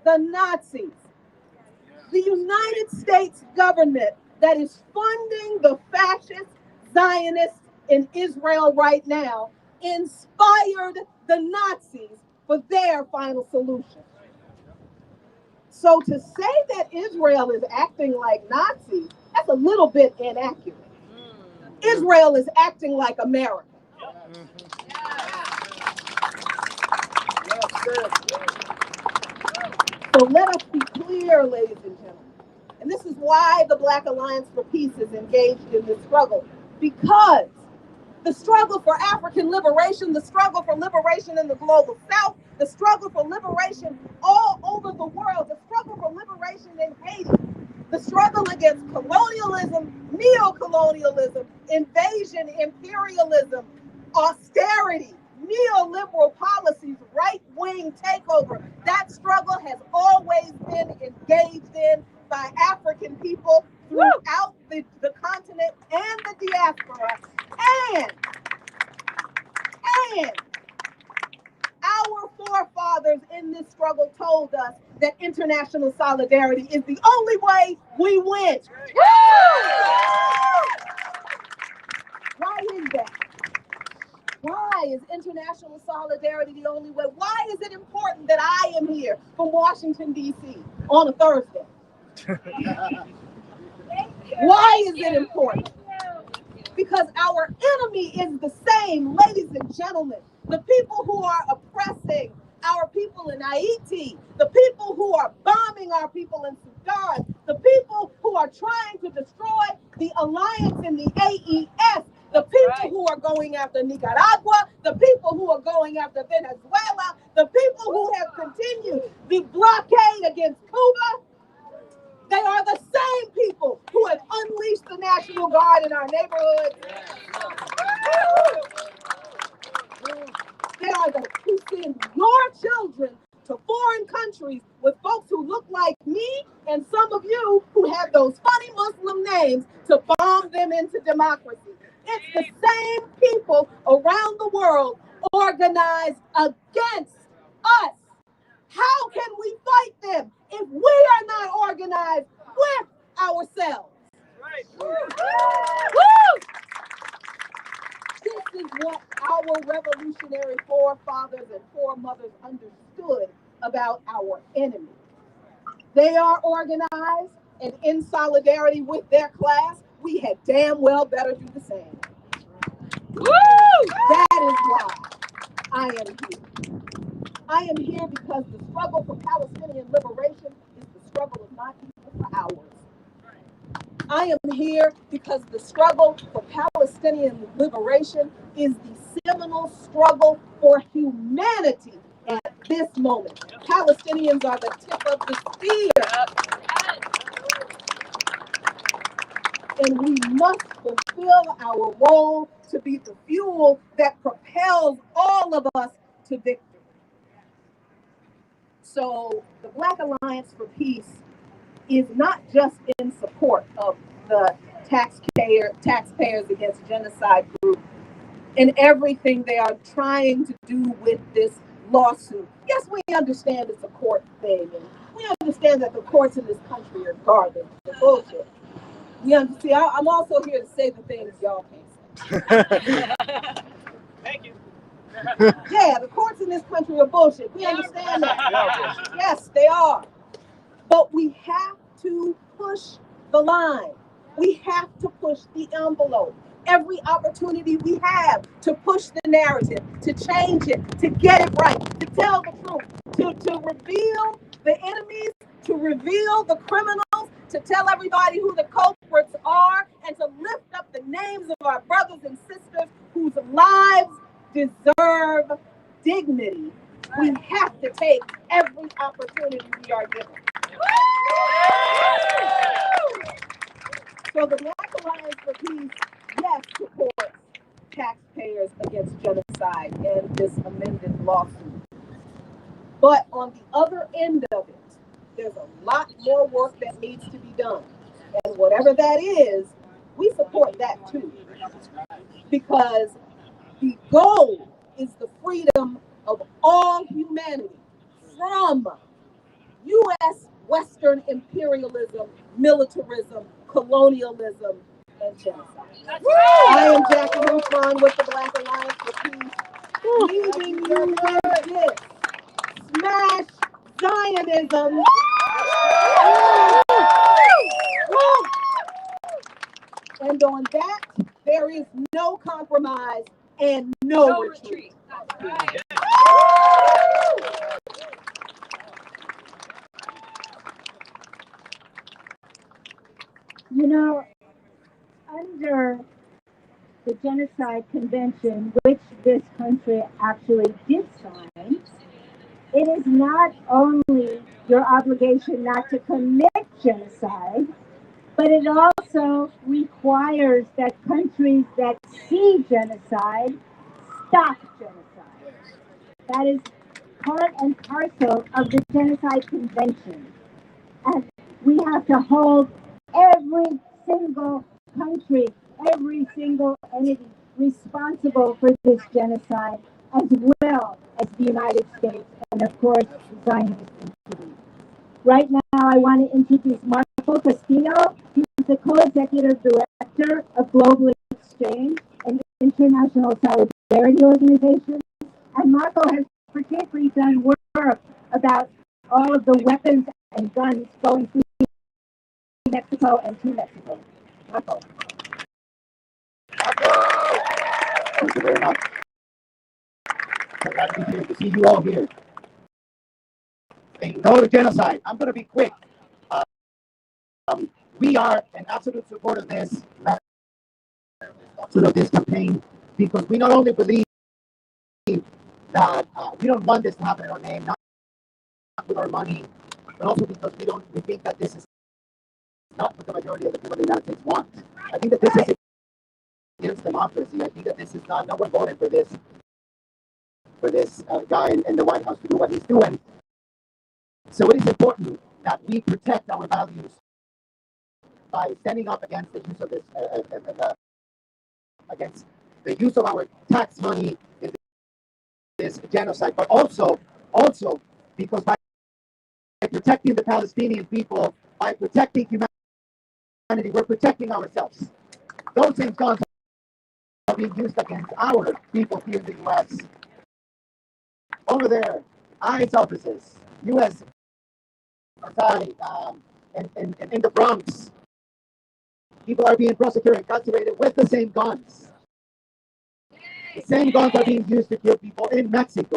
the Nazis. The United States government that is funding the fascist Zionists in Israel right now inspired the Nazis for their final solution. So to say that Israel is acting like Nazis, that's a little bit inaccurate. Israel is acting like America. So let us be clear, ladies and gentlemen. And this is why the Black Alliance for Peace is engaged in this struggle. Because the struggle for African liberation, the struggle for liberation in the global South, the struggle for liberation all over the world, the struggle for liberation in Haiti, the struggle against colonialism, neo-colonialism, invasion, imperialism, austerity, neoliberal policies, right-wing takeover. That struggle has always been engaged in by African people throughout the continent and the diaspora. And our forefathers in this struggle told us that international solidarity is the only way we win. Why is that? Why is international solidarity the only way? Why is it important that I am here from Washington, D.C. on a Thursday? Why is it important? Because our enemy is the same, ladies and gentlemen. The people who are oppressing our people in Haiti, the people who are bombing our people in Sudan, the people who are trying to destroy the alliance in the AES, the people who are going after Nicaragua, the people who are going after Venezuela, the people who have continued the blockade against Cuba. They are the same people who have unleashed the National Guard in our neighborhoods. They are the who send your children to foreign countries with folks who look like me and some of you who have those funny Muslim names to bomb them into democracy. It's the same people around the world organized against us. How can we fight them if we are not organized with ourselves? Right. Woo! This is what our revolutionary forefathers and foremothers understood about our enemy. They are organized, and in solidarity with their class, we had damn well better do the same. Woo! That is why I am here. I am here because the struggle for Palestinian liberation is the struggle of my people for ours. I am here because the struggle for Palestinian liberation is the seminal struggle for humanity at this moment. Palestinians are the tip of the spear. And we must fulfill our role to be the fuel that propels all of us to victory. So the Black Alliance for Peace is not just in support of the Taxpayers Against Genocide group and everything they are trying to do with this lawsuit. Yes, we understand it's a court thing, and we understand that the courts in this country are garbage, they're bullshit. We understand. I'm also here to say the things y'all can't say. Thank you. Yeah, the courts in this country are bullshit. We understand that. Yes, they are. But we have to push the line. We have to push the envelope. Every opportunity we have to push the narrative, to change it, to get it right, to tell the truth, to reveal the enemies, to reveal the criminals, to tell everybody who the culprits are, and to lift up the names of our brothers and sisters whose lives deserve dignity. We have to take every opportunity we are given. So the Black Alliance for Peace, yes, supports Taxpayers Against Genocide and this amended lawsuit. But on the other end of it, there's a lot more work that needs to be done. And whatever that is, we support that too. Because the goal is the freedom of all humanity from U.S. Western imperialism, militarism, colonialism, and genocide. I am Jacqueline with the Black Alliance for Peace, leaving you with this. Smash Zionism. And on that, there is no compromise and no retreat. You know, under the Genocide Convention, which this country actually did sign, it is not only your obligation not to commit genocide, but it also requires that countries that see genocide stop genocide. That is part and parcel of the Genocide Convention. And we have to hold every single country, every single entity responsible for this genocide, as well as the United States and, of course, the Zionist entity. Right now, I want to introduce Marco Castillo. He's the co-executive director of Global Exchange, an international solidarity organization. And Marco has particularly done work about all of the weapons and guns going through Mexico and to Mexico. Marco. Thank you very much. I'm glad to be here to see you all here. Saying no to genocide. I'm going to be quick. We are in absolute support of this. sort of this campaign, because we not only believe that we don't want this to happen in our name, not with our money, but also because we think that this is not what the majority of the people in the United States want. I think that this is against democracy. I think that this is not, no one voted for this guy in the White House to do what he's doing. So it is important that we protect our values by standing up against the use of this, against the use of our tax money in this genocide, but also because by protecting the Palestinian people, by protecting humanity, we're protecting ourselves. Those same guns are being used against our people here in the U.S. Over there, ICE offices, U.S. Israeli, in the Bronx, people are being prosecuted, incarcerated with the same guns. The same guns are being used to kill people in Mexico.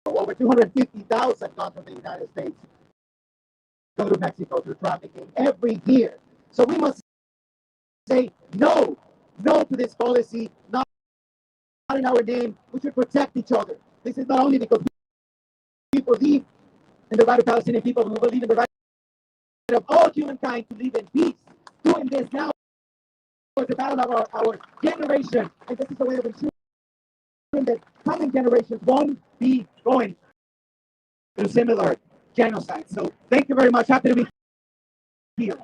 Over 250,000 guns from the United States go to Mexico through trafficking every year. So we must say no to this policy, not in our name. We should protect each other. This is not only because we believe in the right of Palestinian people, we believe in the right of all humankind to live in peace. Doing this now is the battle of our generation, and this is the way of ensuring that coming generations won't be going through similar genocide. So thank you very much. Happy to be here.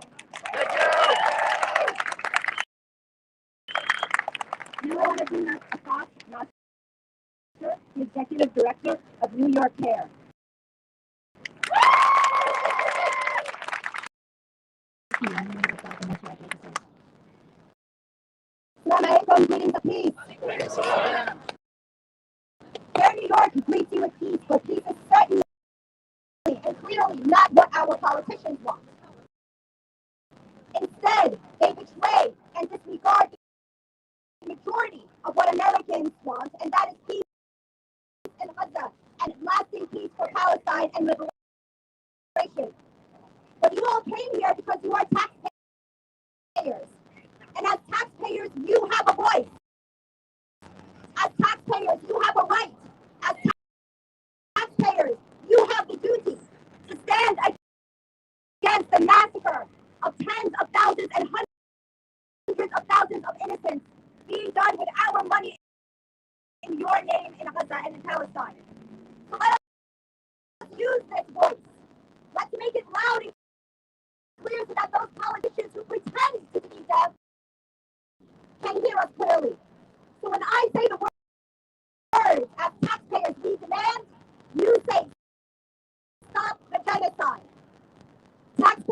Now I want to bring up Akash Nasser, the Executive Director of New York Care. Assalamualaikum, greetings of peace. Here in New York, we greet you with peace, but peace is certainly and clearly not what our politicians want. Instead, they betray and disregard the majority of what Americans want, and that is peace in Gaza and lasting peace for Palestine and liberation. But you all came here because you are taxpayers. And as taxpayers, you have a voice. As taxpayers, you have a right. As taxpayers, you have the duty to stand against the massacre of tens of thousands and hundreds of thousands of innocents being done with our money in your name in Gaza and in Palestine. So let us use this voice. Let's make it loud and clear so that those politicians who pretend to be deaf can hear us clearly. So when I say the words, as taxpayers we demand, you say stop the genocide. As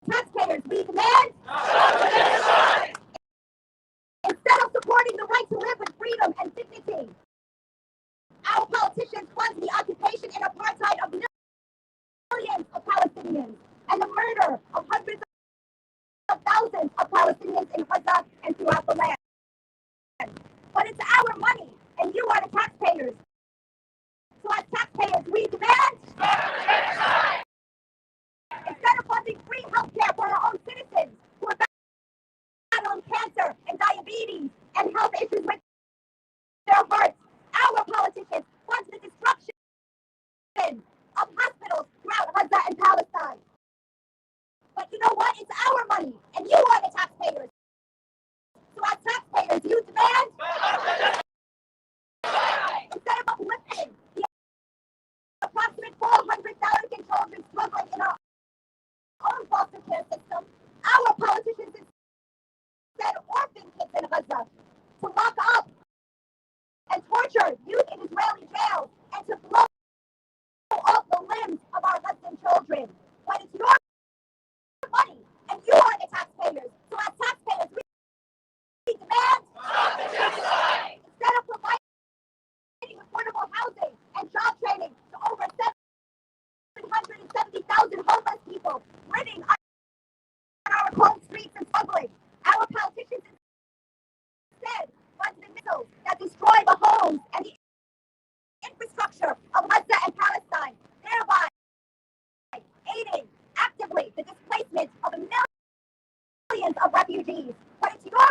taxpayers we demand stop the genocide. Instead of supporting the right to live with freedom and dignity, our politicians fund the occupation and apartheid of millions of Palestinians and the murder of hundreds of thousands of Palestinians in Gaza and throughout the land. But it's our money, and you are the taxpayers. So as taxpayers, we demand instead of funding free health care for our own citizens who are battling cancer and diabetes and health issues with their hearts, our politicians fund the destruction of hospitals throughout Gaza and Palestine. But you know what? It's our money, and you are the taxpayers. So as taxpayers, you demand instead of uplifting the approximate 400,000 children struggling in our own foster care system, our politicians instead orphan kids in Gaza to lock up and torture youth in Israeli jails and to blow off the limbs of our Muslim children. But it's your money, and you are the taxpayers. So as taxpayers, we demand instead of providing affordable housing and job training to over 770,000 homeless people living on our cold streets and struggling, our politicians instead fund the missiles that destroy the homes and the infrastructure of Gaza and Palestine, thereby aiding actively the displacement of millions of refugees. But it's your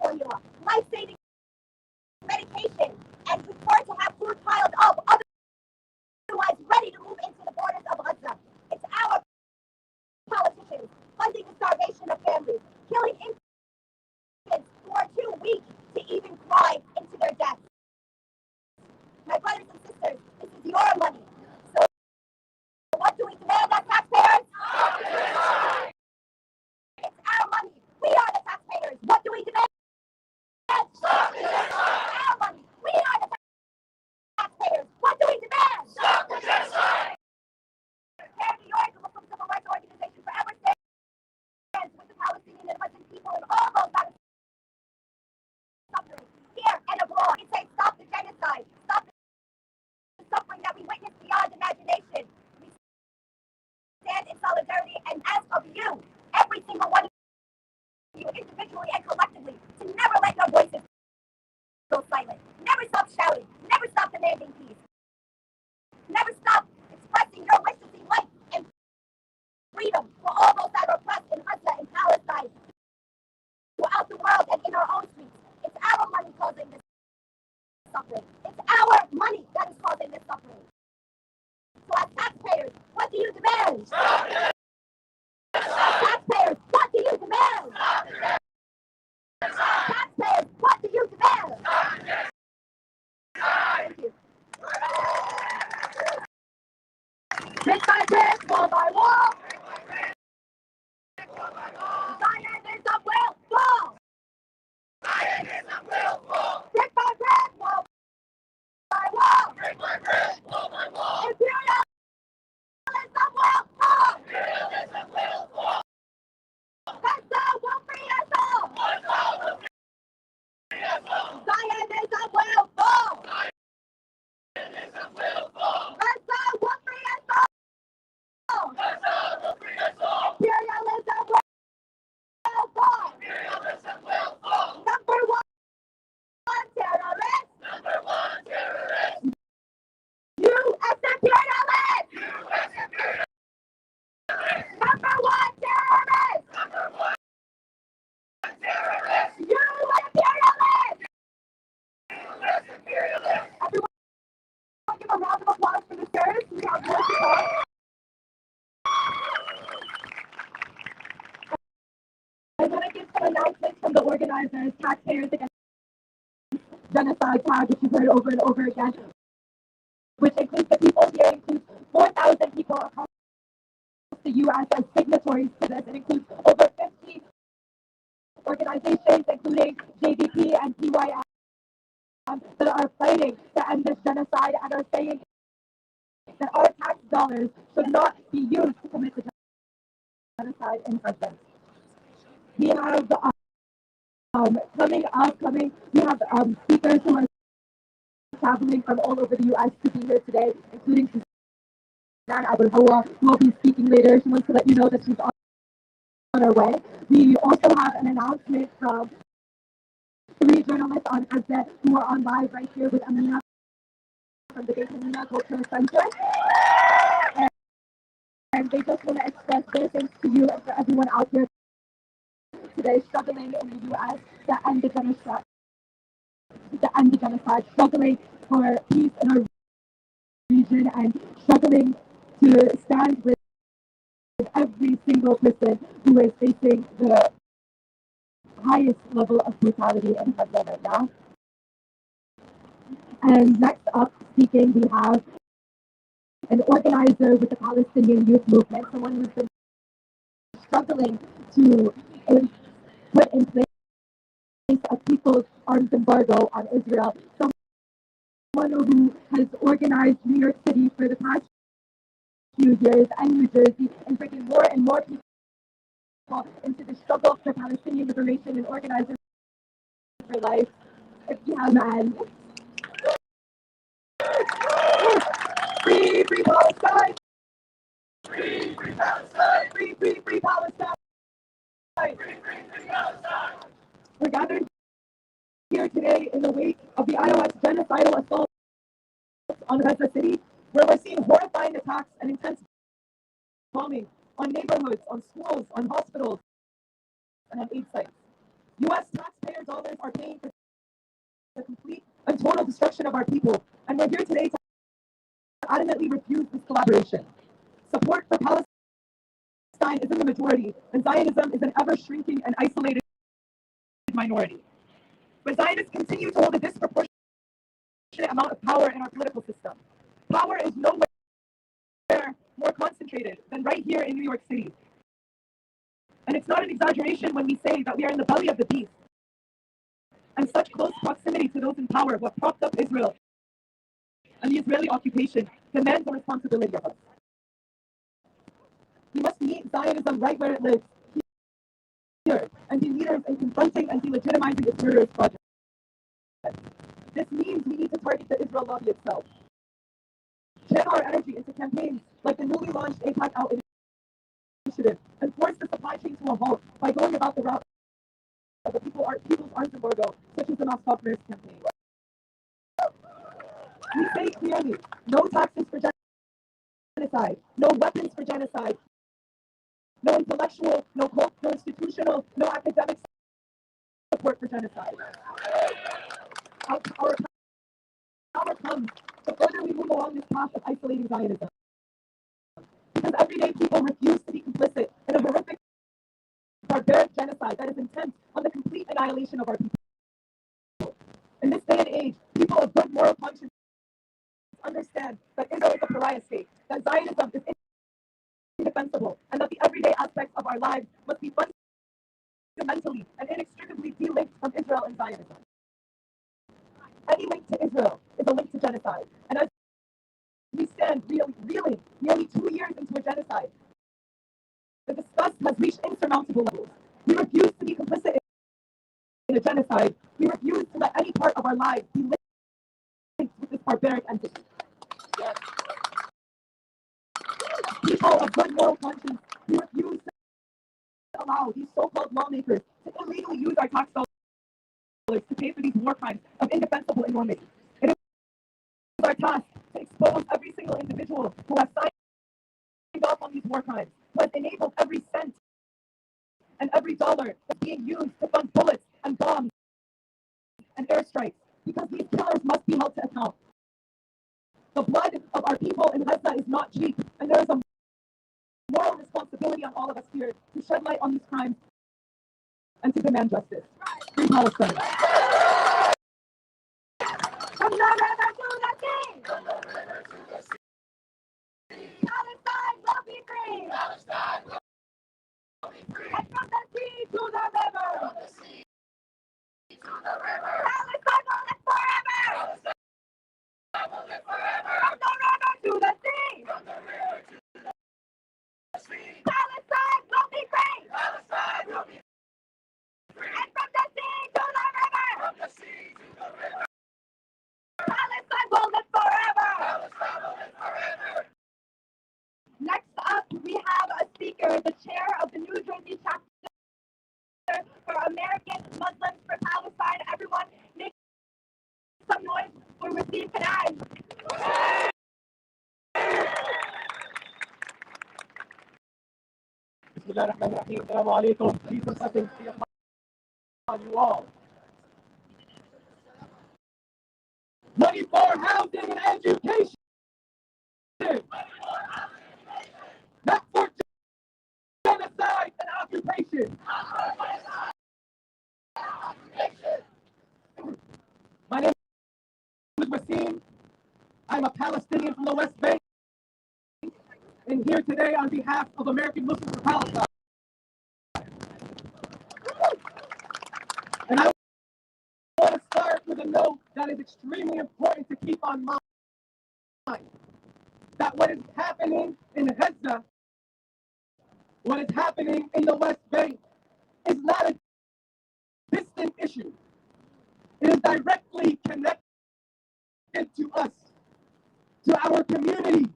formula, life-saving medication, and prepared to have food piled up, otherwise ready to move into the borders of Gaza. It's our politicians funding the starvation of families, killing infants who are too weak to even cry into their deaths. My brothers and sisters, this is your money. So what do we demand as taxpayers? It's our money. We are the taxpayers. What do we demand? It's our money. We are the taxpayers. What do we demand? Stop the genocide. New York, the Muslim Civil Rights Organization, forever stands with the Palestinian and Muslim people and all those that are suffering here and abroad. We say stop the genocide. Stop the suffering that we witness beyond imagination. We stand in solidarity and ask of you, every single one of you, individually and collectively, to never let your voices go silent. Never stop shouting. Never stop demanding peace. Never stop expressing your wish to see life and freedom for all those that are oppressed in Gaza and Palestine, throughout the world and in our own streets. It's our money causing this suffering. It's our money that is causing this suffering. So as taxpayers, what do you demand? Taxpayers, what do you demand? Taxpayers, what do you demand? Thank you. Brick by brick, wall by wall. Zionism will fall. Zionism will fall. Brick by brick, wall by wall. Brick by brick, wall by wall. Imperialism will fall. Imperialism will fall. Gaza will free us all. Gaza will free us all. Zionism will fall. Zionism will fall. Gaza will free us all. Gaza will free us all. Imperialism will fall. Imperialism will fall. Number one terrorist. Number one terrorist. U.S. imperialist. U.S. imperialist. Number one terrorist. Number one terrorist. U.S. imperialist. U.S. imperialist. Everyone give a round of applause for the terrorists. We have more to come. I want to give some announcements from the organizers, Taxpayers Against Genocide tag, which you've heard over and over again, which includes the people here, includes 4,000 people across the U.S. as signatories to this. It includes over 50 organizations, including JDP and PYM, that are fighting to end this genocide and are saying that our tax dollars should not be used to commit the genocide in Gaza. We have we have speakers who are traveling from all over the U.S. to be here today, including Susan Abulhawa, who will be speaking later. She wants to let you know that she's on her way. We also have an announcement from 3 journalists on Gaza who are on live right here with Amina from the Beit Amina Cultural Center. And they just want to express their thanks to you and for everyone out here today struggling in the U.S. to end the genocide, struggling for peace in our region and struggling to stand with every single person who is facing the highest level of brutality in Gaza right now. And next up speaking, we have an organizer with the Palestinian Youth Movement, someone who's been struggling to put in place a people's arms embargo on Israel, someone who has organized New York City for the past few years and New Jersey and bringing more and more people into the struggle for Palestinian liberation and organizing for life. If you have man. Free, free Palestine! Free, free Palestine! Free, free, free Palestine! Free, free, free Palestine! We're gathered here today in the wake of the IOS genocidal assault on Gaza City, where we're seeing horrifying attacks and intense bombing on neighborhoods, on schools, on hospitals, and on aid sites. U.S. taxpayer dollars are paying for the complete and total destruction of our people, and we're here today to adamantly refuse this collaboration. Support for Palestine is in the majority, and Zionism is an ever-shrinking and isolated minority. But Zionists continue to hold a disproportionate amount of power in our political system. Power is nowhere more concentrated than right here in New York City. And it's not an exaggeration when we say that we are in the belly of the beast. And such close proximity to those in power, what propped up Israel and the Israeli occupation, demands a responsibility of us. We must meet Zionism right where it lives, here, and be leaders in confronting and delegitimizing its murderous project. This means we need to target the Israel lobby itself. Channel our energy into campaigns like the newly launched APAC Out initiative and force the supply chain to a halt by going about the route of the People's Arms Embargo, such as the Not Stop Nurse campaign. We say clearly, no taxes for genocide, no weapons for genocide, no intellectual, no cult, no institutional, no academic support for genocide. Our power comes the further we move along this path of isolating Zionism. Because everyday people refuse to be complicit in a horrific, barbaric genocide that is intent on the complete annihilation of our people. In this day and age, people of good moral conscience understand that Israel is a pariah state, that Zionism is indefensible, and that the everyday aspects of our lives must be fundamentally and inextricably de-linked from Israel and Zionism. Any link to Israel is a link to genocide. And as we stand reeling nearly 2 years into a genocide, the disgust has reached insurmountable levels. We refuse to be complicit in a genocide. We refuse to let any part of our lives be linked with this barbaric entity. People of good moral conscience, we refuse to allow these so-called lawmakers to illegally use our tax dollars to pay for these war crimes of indefensible enormity. It is our task to expose every single individual who has signed off on these war crimes, who has enabled every cent and every dollar that's being used to fund bullets and bombs and airstrikes, because these killers must be held to account. The blood of our people in Gaza is not cheap, and there is a moral responsibility on all of us here to shed light on these crimes and to demand justice. Free Palestine. From the river to the sea. Palestine will be free. And from the sea to the river. Palestine will live forever. From the river to the sea. Palestine will be free. And from the sea to the river. Palestine will live forever. Next up, we have a speaker, the chair of the New Jersey chapter for American Muslims for Palestine. Everyone, make some noise for Wassim Kanaan. Assalamu alaikum. Peace and blessings be upon you all. Money for housing and education. Not for genocide and occupation. My name is Wassim. I'm a Palestinian from the West Bank, and here today on behalf of American Muslims for Palestine. And I want to start with a note that is extremely important to keep on mind. That what is happening in Gaza, what is happening in the West Bank, is not a distant issue. It is directly connected to us, to our communities,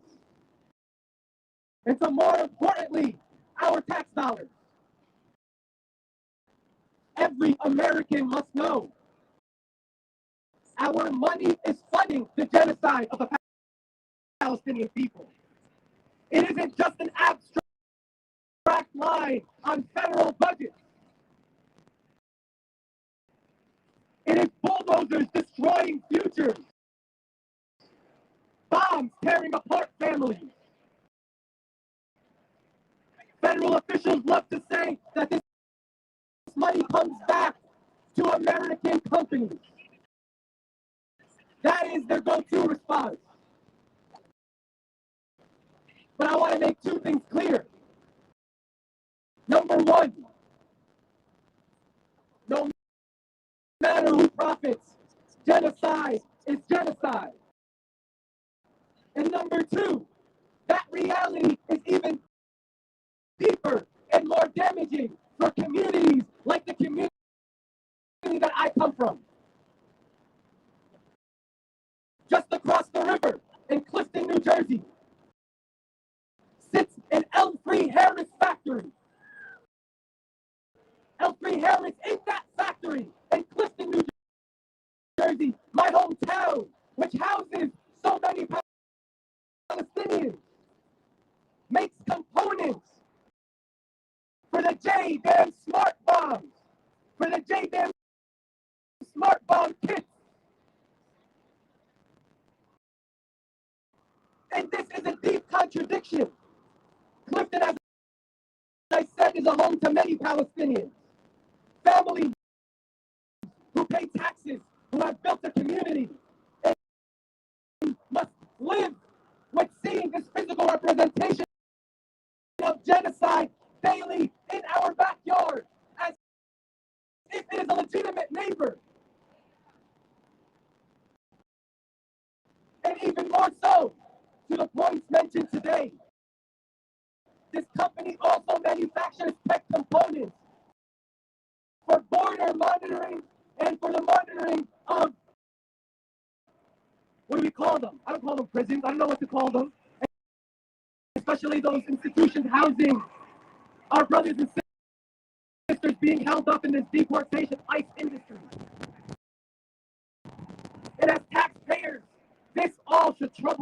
and to, more importantly, our tax dollars. Every American must know our money is funding the genocide of the Palestinian people. It isn't just an abstract line on federal budgets. It is bulldozers destroying futures, bombs tearing apart families. Federal officials love to say that this money comes back to American companies. That is their go-to response. But I want to make two things clear. Number one, no matter who profits, genocide is genocide. And number two, that reality is even deeper and more damaging for communities like the community that I come from. Just across the river in Clifton, New Jersey, sits an L3 Harris factory. L3 Harris is that factory in Clifton, New Jersey, my hometown, which houses so many Palestinians, makes components for the J-Damn smart bombs, for the J-Damn smart bomb kits. And this is a deep contradiction. Clifton, as I said, is a home to many Palestinians. Families who pay taxes, who have built a community, and must live with seeing this physical representation of genocide daily in our backyard, as if it is a legitimate neighbor. And even more so, to the points mentioned today, this company also manufactures tech components for border monitoring and for the monitoring of, what do we call them? I don't call them prisons. I don't know what to call them. Especially those institutions housing our brothers and sisters being held up in this deportation ICE industry. And as taxpayers, this all should trouble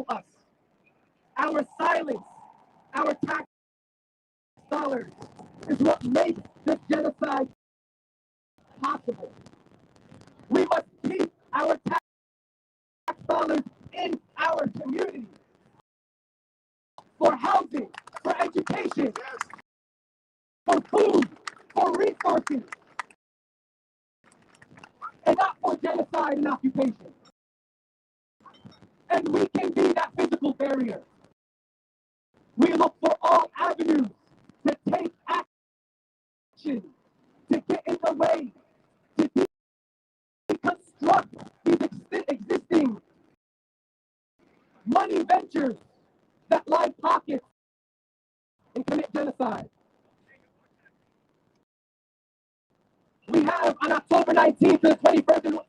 us. Our silence, our tax dollars is what makes this genocide possible. We must keep our tax dollars in our communities for housing, for education, for food, for resources, and not for genocide and occupation. And we can be that physical barrier. We look for all avenues to take action, to get in the way, to deconstruct these existing money ventures that line pockets and commit genocide. We have on October 19th to the 21st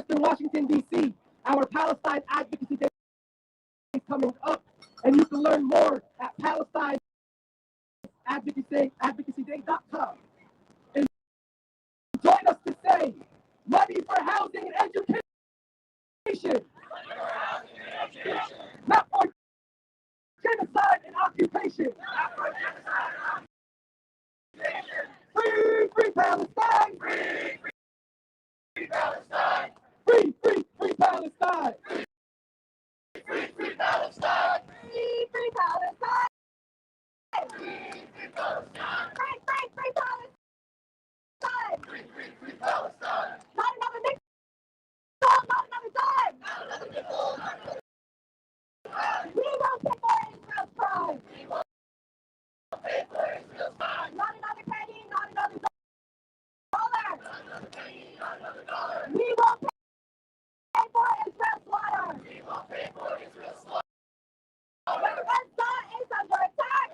in Washington, D.C., our Palestine Advocacy Day is coming up, and you can learn more at PalestineAdvocacyDay.com. And join us to say, money for housing and education, not for genocide and occupation. Free, free Palestine! Free, free Palestine! Free, free, free Palestine! Free, free Palestine! Free, free Palestine! Free, free Palestine! Free, free, free Palestine! Free, free, free Palestine! Not another nickel, not another dime! Not another nickel, not another dime! We won't pay for Israel's crime! We won't pay for Israel's crime! Not another penny, not another dollar! Not another penny, not another dollar! We won't pay for Israel's slaughter! We won't pay for Israel's slaughter! Gaza is under attack!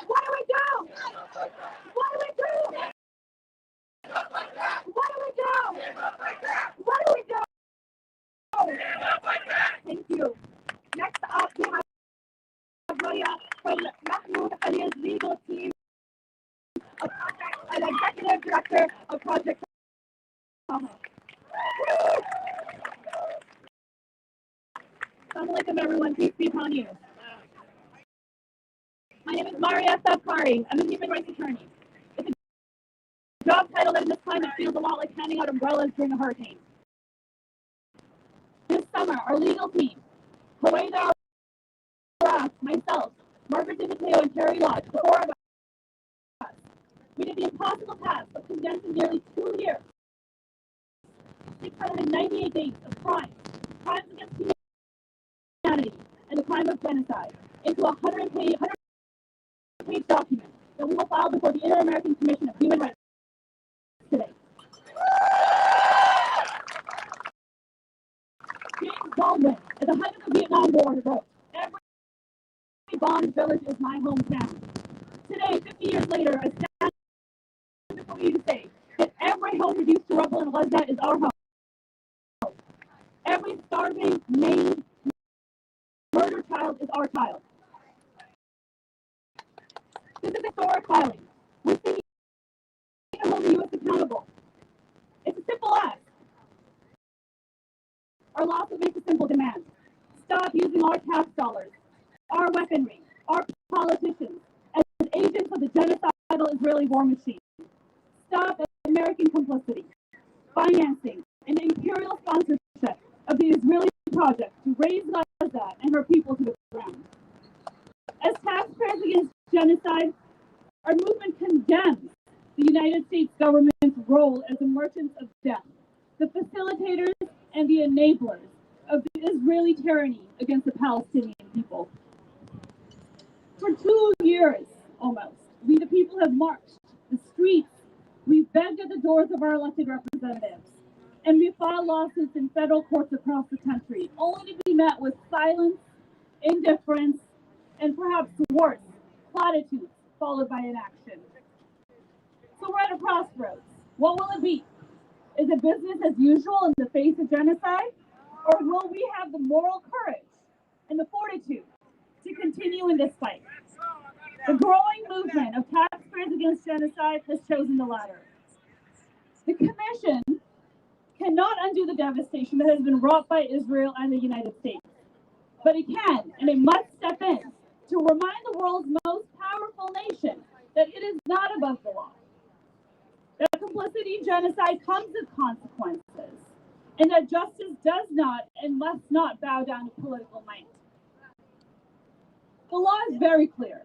What do we do? What do we do? What do we do? What do we do? Thank you. Next up, we have Roya from Mahmoud Ali's legal team, an executive director of Project. Assalamu alaikum, everyone. Peace be upon you. My name is Maria Sabkari. I'm a human rights attorney. job title that in this climate feels a lot like handing out umbrellas during a hurricane. This summer, our legal team, Huwaida Arraff, myself, Margaret DiMatteo, and Terry Lodge, the four of us, we did the impossible task of condensing nearly 2 years, 698 days of crimes against humanity, and the crime of genocide into a 100-page document that we will file before the Inter-American Commission of Human Rights today. James Baldwin, at the height of the Vietnam War, wrote, "Every bond village is my hometown." Today, 50 years later, I stand before you to say that every home reduced to rubble in Gaza is our home. Every starving, maimed, murdered child is our child. This is historic filing. We're seeking to hold the U.S. accountable. It's a simple ask. Our lawsuit makes a simple demand. Stop using our tax dollars, our weaponry, our politicians as agents of the genocidal Israeli war machine. Stop American complicity, financing, and imperial sponsorship of the Israeli project to raise Gaza and her people to the ground. As Taxpayers Against Genocide, our movement condemns the United States government's role as the merchants of death, the facilitators and the enablers of the Israeli tyranny against the Palestinian people. For 2 years, almost, we the people have marched the streets, we've begged at the doors of our elected representatives, and we filed lawsuits in federal courts across the country, only to be met with silence, indifference, and perhaps worse, platitudes followed by inaction. So we're at a crossroads. What will it be? Is it business as usual in the face of genocide? Or will we have the moral courage and the fortitude to continue in this fight? The growing movement of Taxpayers Against Genocide has chosen the latter. The Commission cannot undo the devastation that has been wrought by Israel and the United States. But it can, and it must step in to remind the world's most powerful nation that it is not above the law. That complicity in genocide comes with consequences, and that justice does not and must not bow down to political might. The law is very clear.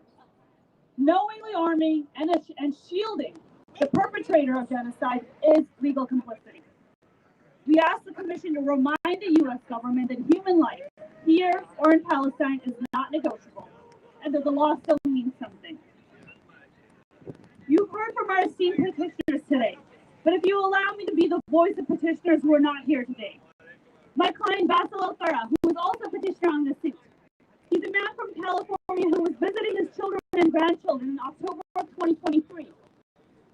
Knowingly arming and shielding the perpetrator of genocide is legal complicity. We ask the Commission to remind the U.S. government that human life, here or in Palestine, is not negotiable, and that the law still means something. You've heard from our esteemed petitioners today, but if you allow me to be the voice of petitioners who are not here today. My client, Basil El-Farah, who is also a petitioner on this suit. He's a man from California who was visiting his children and grandchildren in October of 2023,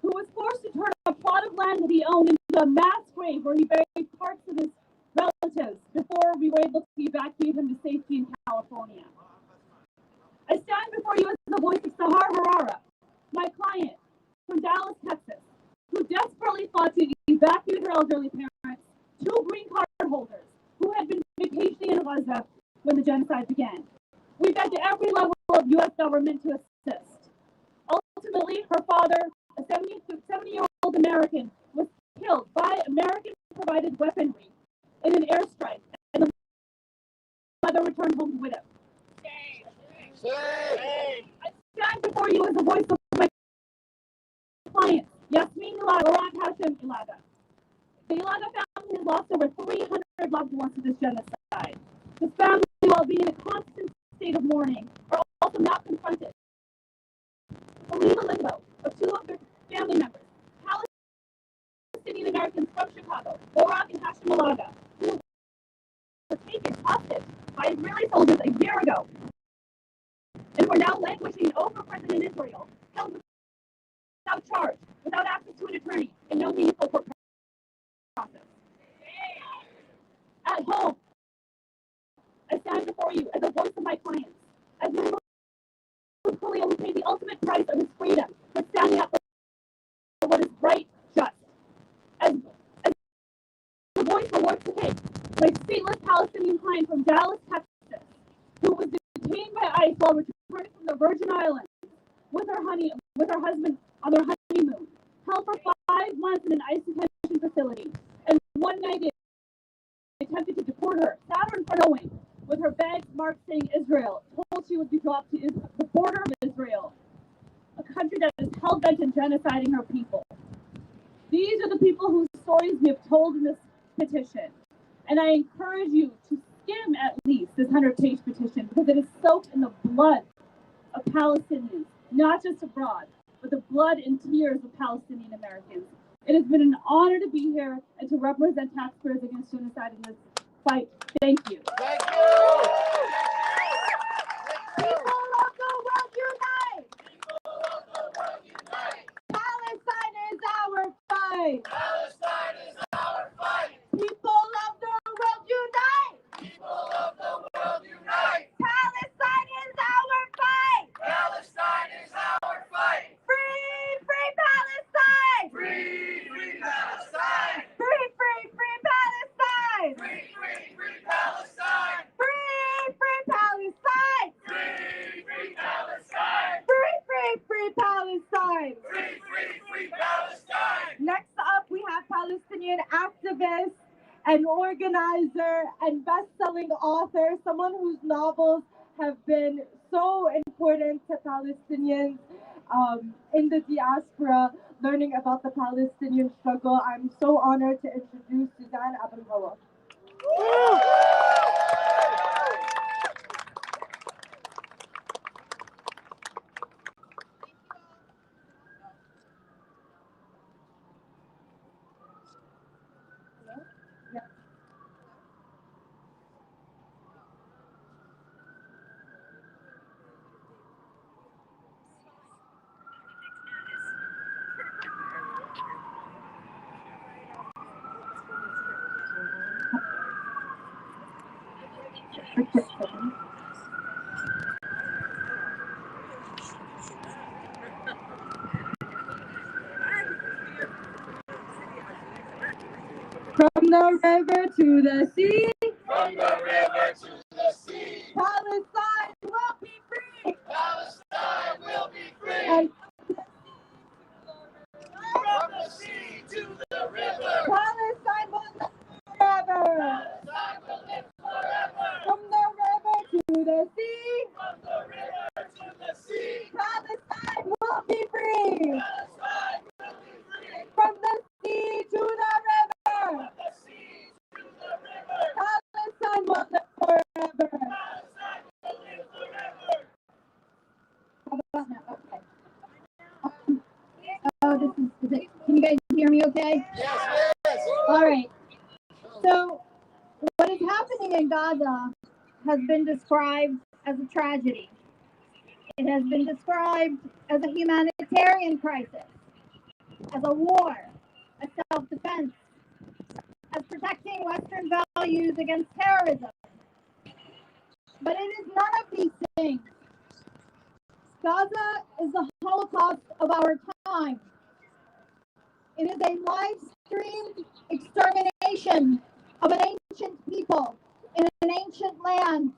who was forced to turn a plot of land that he owned into a mass grave where he buried parts of his relatives before we were able to evacuate him to safety in California. I stand before you as the voice of Sahar Harara, my client from Dallas, Texas, who desperately fought to evacuate her elderly parents, 2 green card holders who had been vacationing in Gaza when the genocide began. We begged every level of U.S. government to assist. Ultimately, her father, a 70-year-old American, was killed by American-provided weaponry in an airstrike, and the mother returned home widowed. I stand before you as the voice of my client, Yasmin Ilaga, Hashem Ilaga. The Ilaga family has lost over 300 loved ones to this genocide. The family, while being in a constant state of mourning, are also now confronted with the legal limbo of 2 of their family members, Palestinian Americans from Chicago, Barak and Hashem Ilaga, who were taken hostage by Israeli soldiers a year ago, and were now languishing in over prison in Israel, held without charge, without access to an attorney, and no meaningful court process. At home, I stand before you as a voice of my clients, as members of Khalil who paid the ultimate price of his freedom for standing up for what is right, just. As the voice for work today, my stateless Palestinian client from Dallas, Texas, who was detained by ICE while returning from the Virgin Islands with her husband on their honeymoon, held for 5 months in an ICE detention facility. And one night they attempted to deport her, sat her in front of a wing with her bags marked saying Israel, told she would be dropped to the border of Israel, a country that is hell-bent in genociding her people. These are the people whose stories we have told in this petition. And I encourage you to skim at least this 100-page petition because it is soaked in the blood of Palestinians, not just abroad, but the blood and tears of Palestinian Americans. It has been an honor to be here and to represent Taxpayers Against Genocide in this fight. Thank you. Thank you. People of the world unite! People of the world unite! Palestine is our fight! Palestine is our fight! People of the world unite! People of the world unite! Palestine is our fight! Palestine is our fight! Free, free Palestine! Free, free Palestine! Free, free, free Palestine! Free, free, free Palestine! Free, free Palestine! Free, free Palestine! Free, free, free Palestine! Free, free, free Palestine! Next up, we have Palestinian activist and organizer and best-selling author, someone whose novels have been so important to Palestinians in the diaspora, learning about the Palestinian struggle. I'm so honored to introduce Susan Abulhawa. From the river to the sea, from the river to the sea, Palestine will be free. Palestine will be free. And from the sea to the river, Palestine will live forever. Palestine will live forever. From the river to the sea, from the river to the sea, Palestine will be free. Palestine will be free. From the sea to the river, from the sea to the river, Palestine will live forever. Palestine will live forever. How about now? Okay. Oh, is it, can you guys hear me okay? Yes, yes. All right. So, what is happening in Gaza has been described as a tragedy. It has been described as a humanitarian crisis, as a war, as self-defense, as protecting Western values against terrorism. But it is none of these things. Gaza is the Holocaust of our time. It is a live-streamed extermination of an ancient people in an ancient land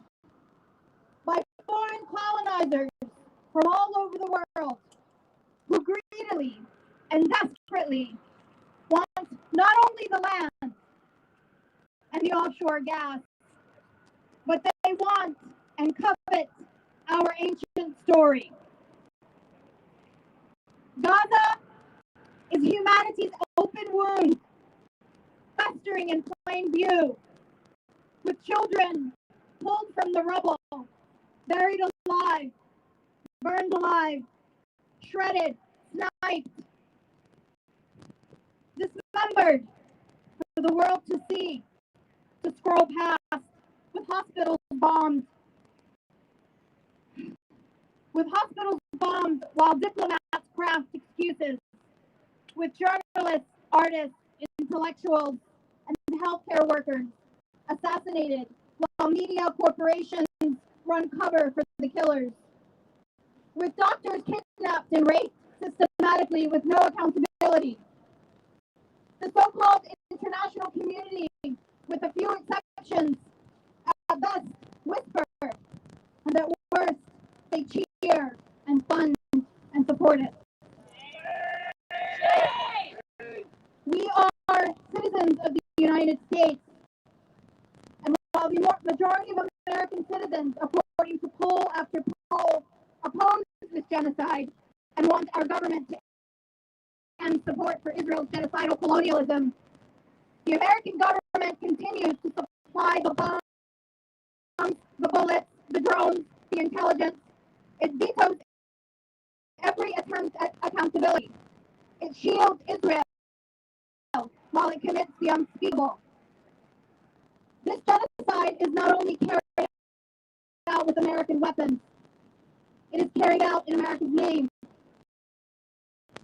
by foreign colonizers from all over the world who greedily and desperately want not only the land and the offshore gas, but they want and covet our ancient story. Gaza is humanity's open wound, festering in plain view, with children pulled from the rubble, buried alive, burned alive, shredded, sniped, dismembered for the world to see, to scroll past, with hospitals bombed. With hospitals bombed while diplomats craft excuses, with journalists, artists, intellectuals, and healthcare workers assassinated while media corporations run cover for the killers, with doctors kidnapped and raped systematically with no accountability. The so-called international community, with a few exceptions, at best whisper, and at worst they cheer and fund and support it. citizens of the United States. And while the majority of American citizens, according to poll after poll, oppose this genocide and want our government to end support for Israel's genocidal colonialism, the American government continues to supply the bombs, the bullets, the drones, the intelligence. It vetoes every attempt at accountability. It shields Israel while it commits the unspeakable. This genocide is not only carried out with American weapons, it is carried out in America's name,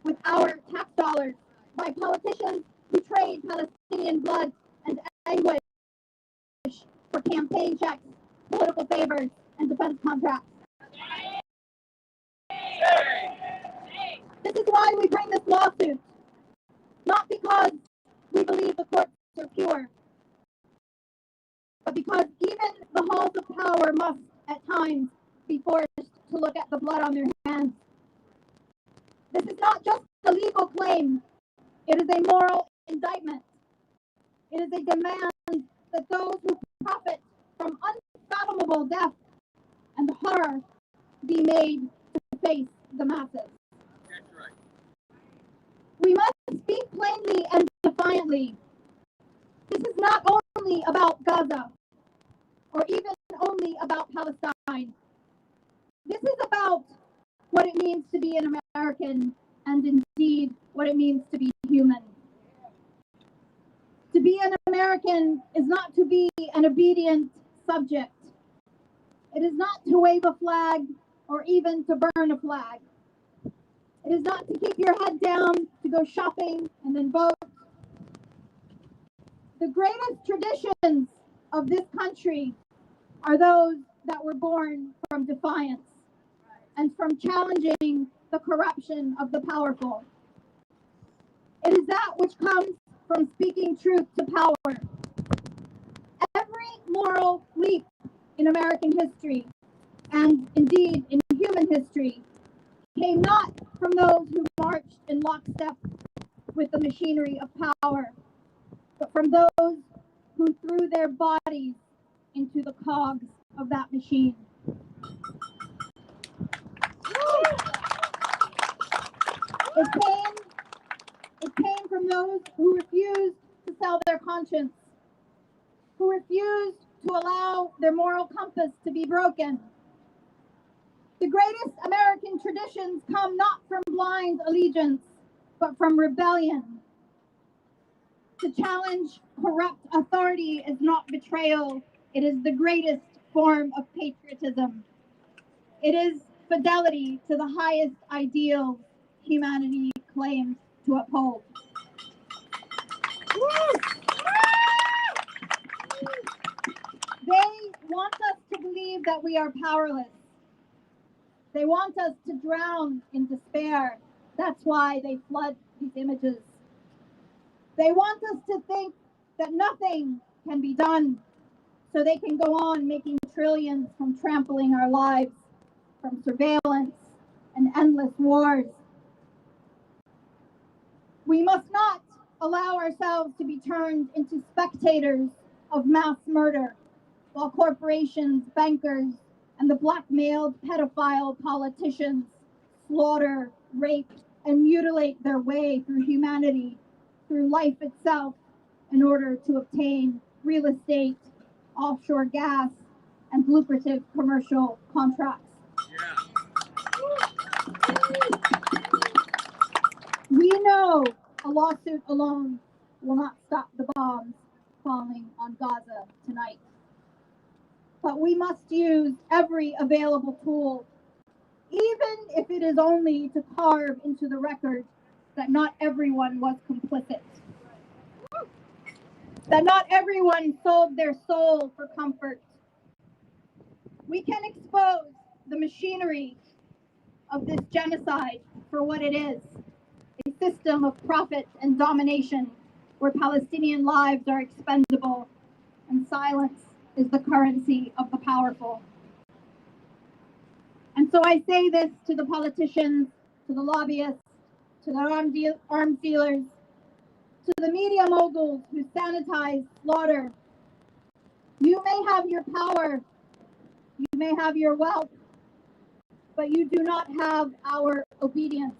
with our tax dollars, by politicians who trade Palestinian blood and anguish for campaign checks, political favors, and defense contracts. This is why we bring this lawsuit, not because we believe the courts are pure, but because even the halls of power must, at times, be forced to look at the blood on their hands. This is not just a legal claim, it is a moral indictment. It is a demand that those who profit from unfathomable death and horror be made to face the masses. That's right. We must speak plainly and defiantly. This is not only about Gaza, or even only about Palestine. This is about what it means to be an American, and indeed what it means to be human. To be an American is not to be an obedient subject. It is not to wave a flag or even to burn a flag. It is not to keep your head down, to go shopping and then vote. The greatest traditions of this country are those that were born from defiance and from challenging the corruption of the powerful. It is that which comes from speaking truth to power. Every moral leap in American history, and indeed in human history, came not from those who marched in lockstep with the machinery of power, but from those who threw their bodies into the cogs of that machine. It came from those who refused to sell their conscience, who refused to allow their moral compass to be broken. The greatest American traditions come not from blind allegiance, but from rebellion. To challenge corrupt authority is not betrayal. It is the greatest form of patriotism. It is fidelity to the highest ideals humanity claims to uphold. They want us to believe that we are powerless. They want us to drown in despair. That's why they flood these images. They want us to think that nothing can be done, so they can go on making trillions from trampling our lives, from surveillance and endless wars. We must not allow ourselves to be turned into spectators of mass murder, while corporations, bankers, and the blackmailed pedophile politicians slaughter, rape, and mutilate their way through humanity, through life itself, in order to obtain real estate, offshore gas, and lucrative commercial contracts. We know a lawsuit alone will not stop the bombs falling on Gaza tonight. But we must use every available tool, even if it is only to carve into the record that not everyone was complicit, that not everyone sold their soul for comfort. We can expose the machinery of this genocide for what it is, a system of profit and domination where Palestinian lives are expendable and silence is the currency of the powerful. And so I say this to the politicians, to the lobbyists, to the arms dealers. To the media moguls who sanitize slaughter, you may have your power, you may have your wealth, but you do not have our obedience.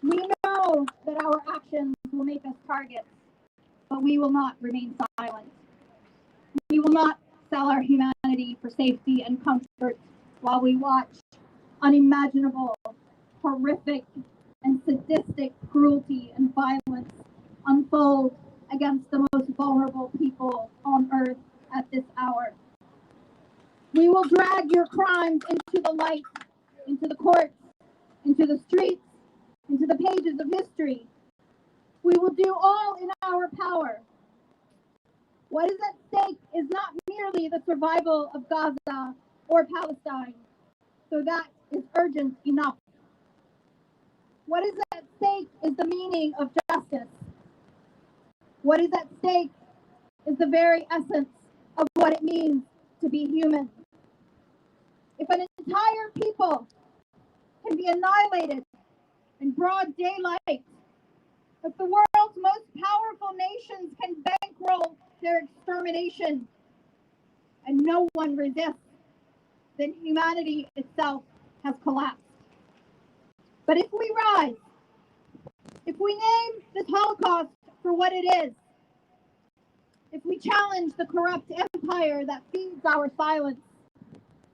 We know that our actions will make us targets, but we will not remain silent. We will not sell our humanity for safety and comfort while we watch unimaginable, horrific, and sadistic cruelty and violence unfold against the most vulnerable people on earth at this hour. We will drag your crimes into the light, into the courts, into the streets, into the pages of history. We will do all in our power. What is at stake is not merely the survival of Gaza or Palestine, so that is urgent enough. What is at stake is the meaning of justice. What is at stake is the very essence of what it means to be human. If an entire people can be annihilated in broad daylight, if the world's most powerful nations can bankroll their extermination and no one resists, then humanity itself has collapsed. But if we rise, if we name this Holocaust for what it is, if we challenge the corrupt empire that feeds our silence,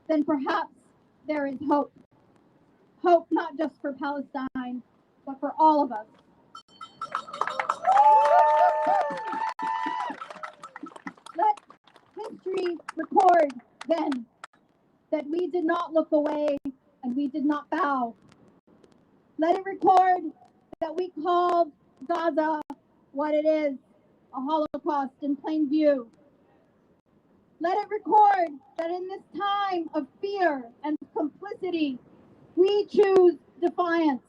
then perhaps there is hope. Hope not just for Palestine, but for all of us. Let history record, then, that we did not look away and we did not bow. Let it record that we called Gaza what it is, a Holocaust in plain view. Let it record that in this time of fear and complicity, we choose defiance.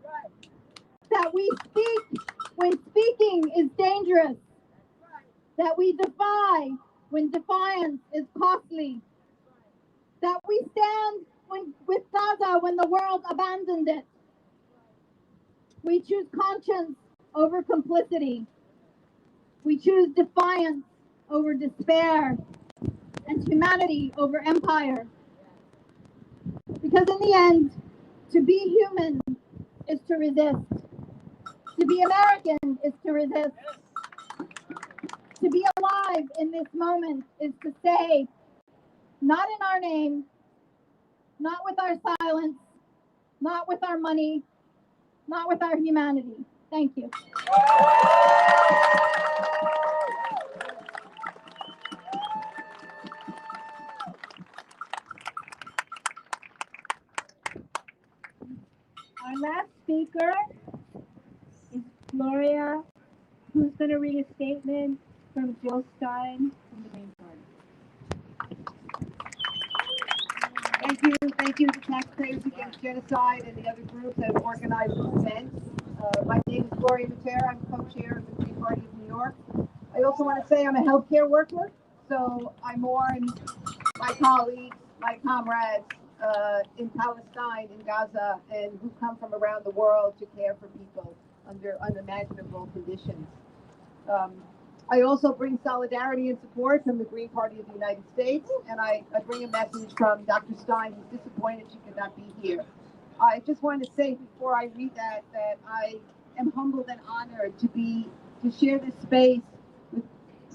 Right. That we speak when speaking is dangerous. Right. That we defy when defiance is costly. Right. That we stand with Gaza when the world abandoned it. We choose conscience over complicity. We choose defiance over despair and humanity over empire. Because in the end, to be human is to resist. To be American is to resist. To be alive in this moment is to say, not in our name, not with our silence, not with our money, not with our humanity. Thank you. Our last speaker is Gloria, who's going to read a statement from Jill Stein from the Green Party. Thank you to Taxpayers Against Genocide and the other groups that have organized this event. My name is Gloria Matera. I'm co-chair of the Green Party of New York. I also want to say I'm a healthcare worker, so I mourn my colleagues, my comrades in Palestine, in Gaza, and who come from around the world to care for people under unimaginable conditions. I also bring solidarity and support from the Green Party of the United States, and I bring a message from Dr. Stein, who's disappointed she could not be here. I just want to say before I read that I am humbled and honored to share this space with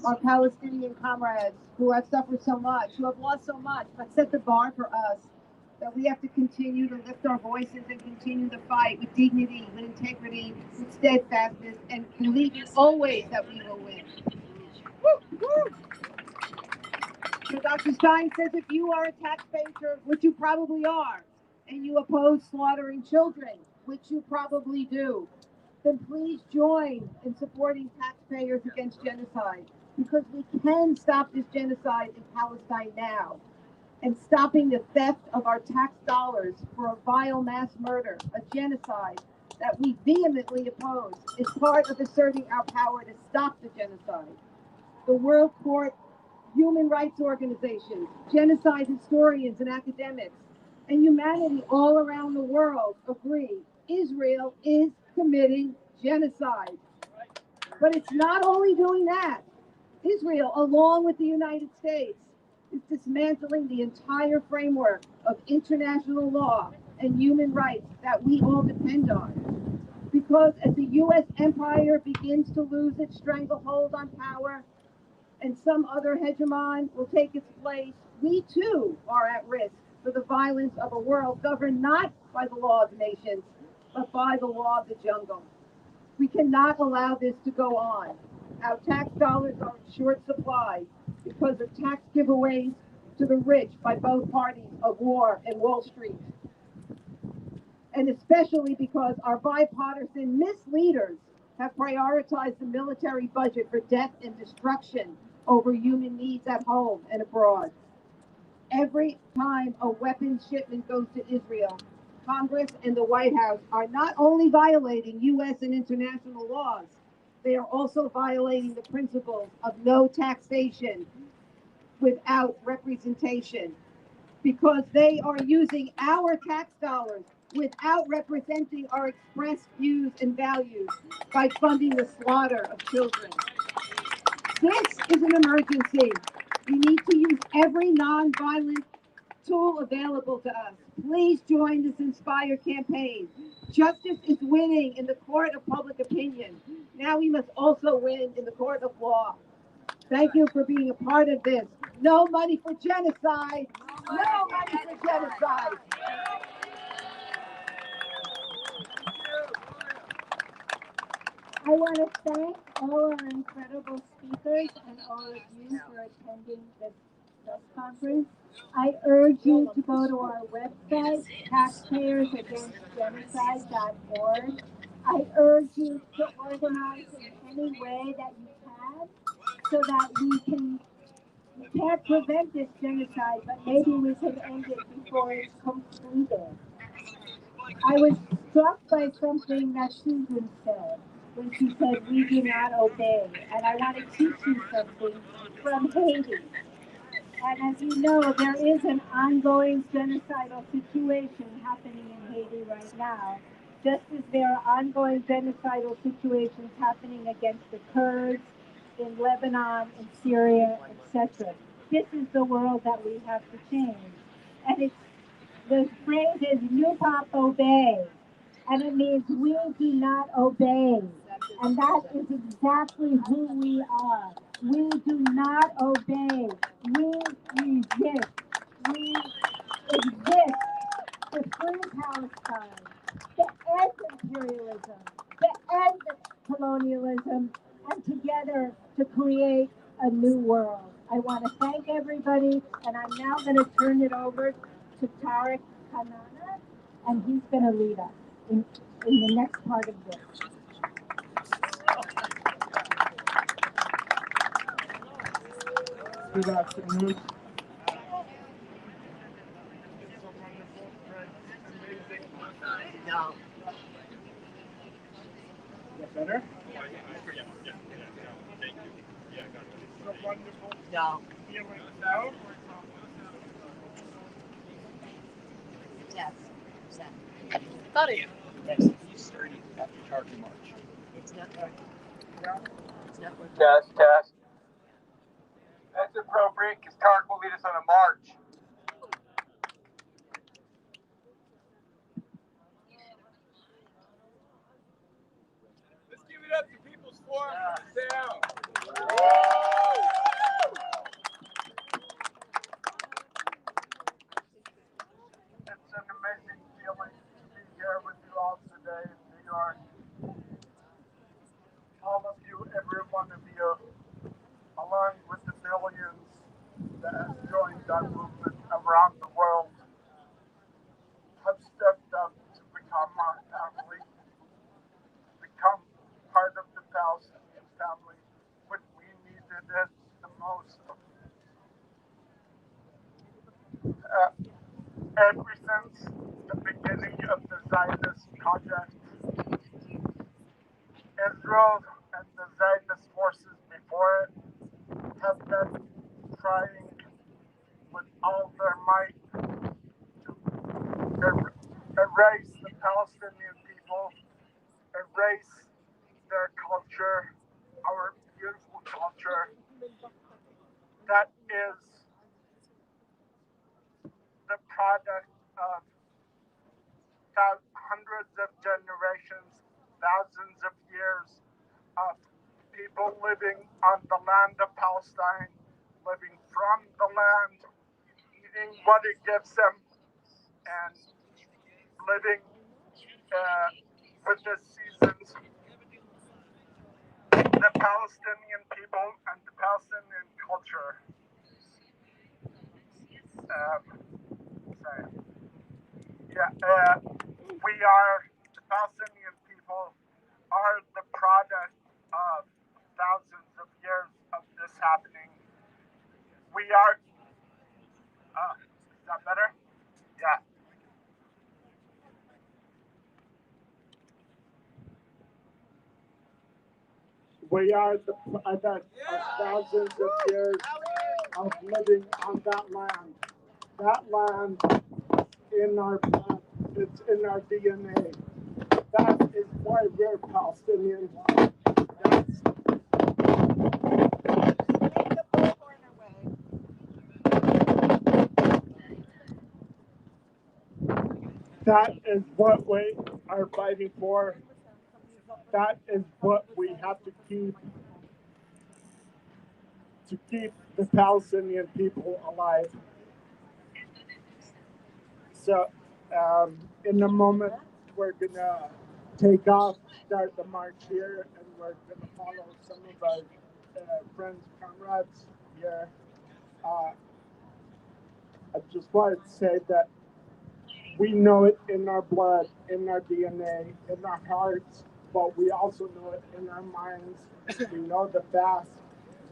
our Palestinian comrades who have suffered so much, who have lost so much, but set the bar for us that we have to continue to lift our voices and continue to fight with dignity, with integrity, with steadfastness, and believing always that we will win. So Dr. Stein says if you are a taxpayer, which you probably are, and you oppose slaughtering children, which you probably do, then please join in supporting Taxpayers Against Genocide, because we can stop this genocide in Palestine now. And stopping the theft of our tax dollars for a vile mass murder, a genocide that we vehemently oppose, is part of asserting our power to stop the genocide. The World Court, human rights organizations, genocide historians and academics and humanity all around the world agree Israel is committing genocide. But it's not only doing that. Israel, along with the United States, is dismantling the entire framework of international law and human rights that we all depend on. Because as the U.S. empire begins to lose its stranglehold on power and some other hegemon will take its place, we too are at risk for the violence of a world governed not by the law of nations, but by the law of the jungle. We cannot allow this to go on. Our tax dollars are in short supply because of tax giveaways to the rich by both parties of war and Wall Street. And especially because our bipartisan misleaders have prioritized the military budget for death and destruction over human needs at home and abroad. Every time a weapons shipment goes to Israel, Congress and the White House are not only violating U.S. and international laws, they are also violating the principles of no taxation without representation, because they are using our tax dollars without representing our expressed views and values by funding the slaughter of children. This is an emergency. We need to use every nonviolent tool available to us. Please join this Inspire campaign. Justice is winning in the court of public opinion. Now we must also win in the court of law. Thank you for being a part of this. No money for genocide. No money for genocide. I want to thank all our incredible speakers and all of you for attending this press conference. I urge you to go to our website, taxpayersagainstgenocide.org. I urge you to organize in any way that you can so that we can't prevent this genocide, but maybe we can end it before it's completed. I was struck by something that Susan said when she said, "We do not obey." And I want to teach you something from Haiti. And as you know, there is an ongoing genocidal situation happening in Haiti right now, just as there are ongoing genocidal situations happening against the Kurds in Lebanon, in Syria, etc. This is the world that we have to change. And the phrase is "nous pas obey," and it means we do not obey. And that is exactly who we are. We do not obey. We resist. We exist to free Palestine, to end imperialism, to end colonialism, and together to create a new world. I want to thank everybody, and I'm now going to turn it over to Tarek Kanaan, and he's going to lead us in the next part of this. Good afternoon. No. Better? No. Yes. Thought it. Next 30 after Target March. It's not working. It's not working. Test. That's appropriate because Tarek will lead us on a march. Let's give it up to People's Forum for the sound. It's an amazing feeling to be here with you all today in New York. All of you, every one of you, along with the millions that have joined our movement around the world, have stepped up to become our family, become part of the Palestinian family when we needed it the most. Ever since the beginning of the Zionist project, Israel and the Zionist forces before it have been trying with all their might to erase the Palestinian people, erase their culture, our beautiful culture that is the product of hundreds of generations, thousands of years of people living on the land of Palestine, living from the land, eating what it gives them, and living with the seasons. The Palestinian people and the Palestinian culture. We are, the Palestinian people are the product of thousands of years of this happening. We are, is that better? Yeah. We are the product of thousands of years of living on that land. That land in our blood, it's in our DNA. That is why we're Palestinian. That is what we are fighting for. That is what we have to keep the Palestinian people alive. So, in a moment, we're gonna take off, start the march here, and we're gonna follow some of our friends, comrades here. I just wanted to say that we know it in our blood, in our DNA, in our hearts, but we also know it in our minds. We know the facts.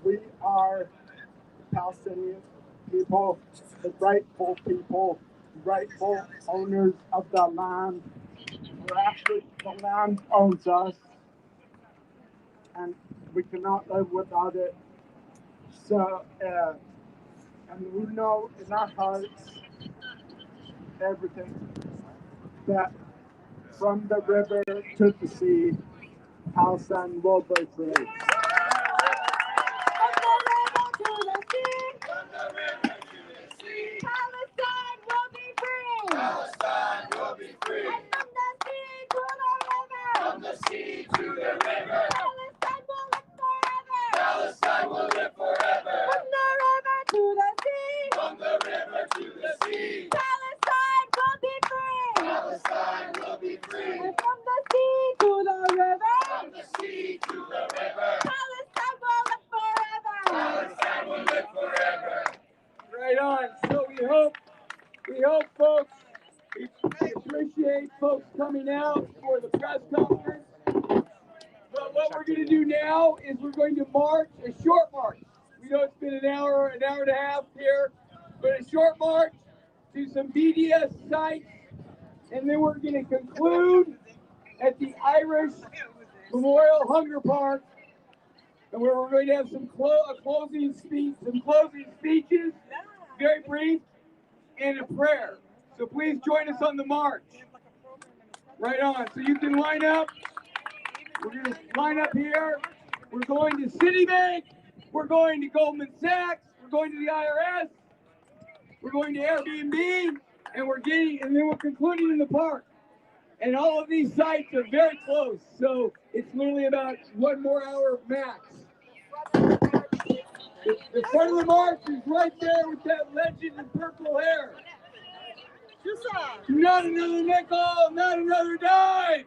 We are the Palestinian people, the rightful owners of the land. We're actually, the land owns us, and we cannot live without it. So, and we know in our hearts everything that from the river to the sea, Palestine will be free. Palestine will be free. And from the sea to the river. Palestine will live forever. From the river to the sea. From the river to the sea. Palestine will be free. Palestine will be free. And from the sea to the river. From the sea to the river. Palestine will live forever. Palestine will live forever. Right on. So we hope folks, we appreciate folks coming out for the press conference. But what we're going to do now is we're going to march, a short march. We know it's been an hour and a half here, but a short march to some media sites, and then we're going to conclude at the Irish Memorial Hunger Park, and where we're going to have some closing speeches, very brief, and a prayer. So please join us on the march. Right on. So you can line up. We're going to line up here. We're going to Citibank. We're going to Goldman Sachs. We're going to the IRS. We're going to Airbnb, and then we're concluding in the park. And all of these sites are very close, so it's literally about 1 more hour max. The front of the march is right there with that legend in purple hair. Not another nickel, not another dime.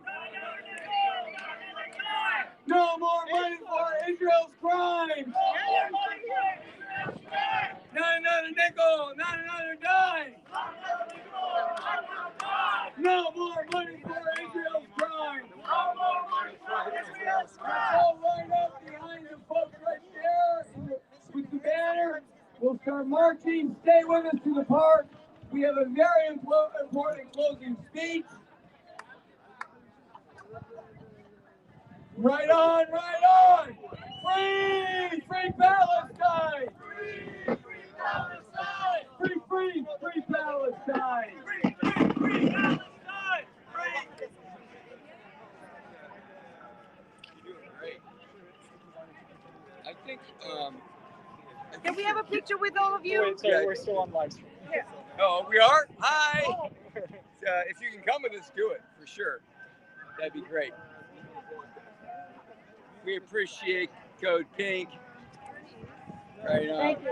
No more money for Israel's crimes. Not another nickel, not another dime. No more money for Israel's crimes. We'll line up behind the folks right there with the banner. We'll start marching. Stay with us to the park. We have a very important closing speech. Right on, right on! Free! Free Palestine! Free Palestine! Free Palestine! Free Palestine! picture with all of you? Wait, sorry, we're still on live stream. Yeah. Oh, we are? Hi! If you can come with us, do it, for sure. That'd be great. We appreciate Code Pink. Right on. Thank you.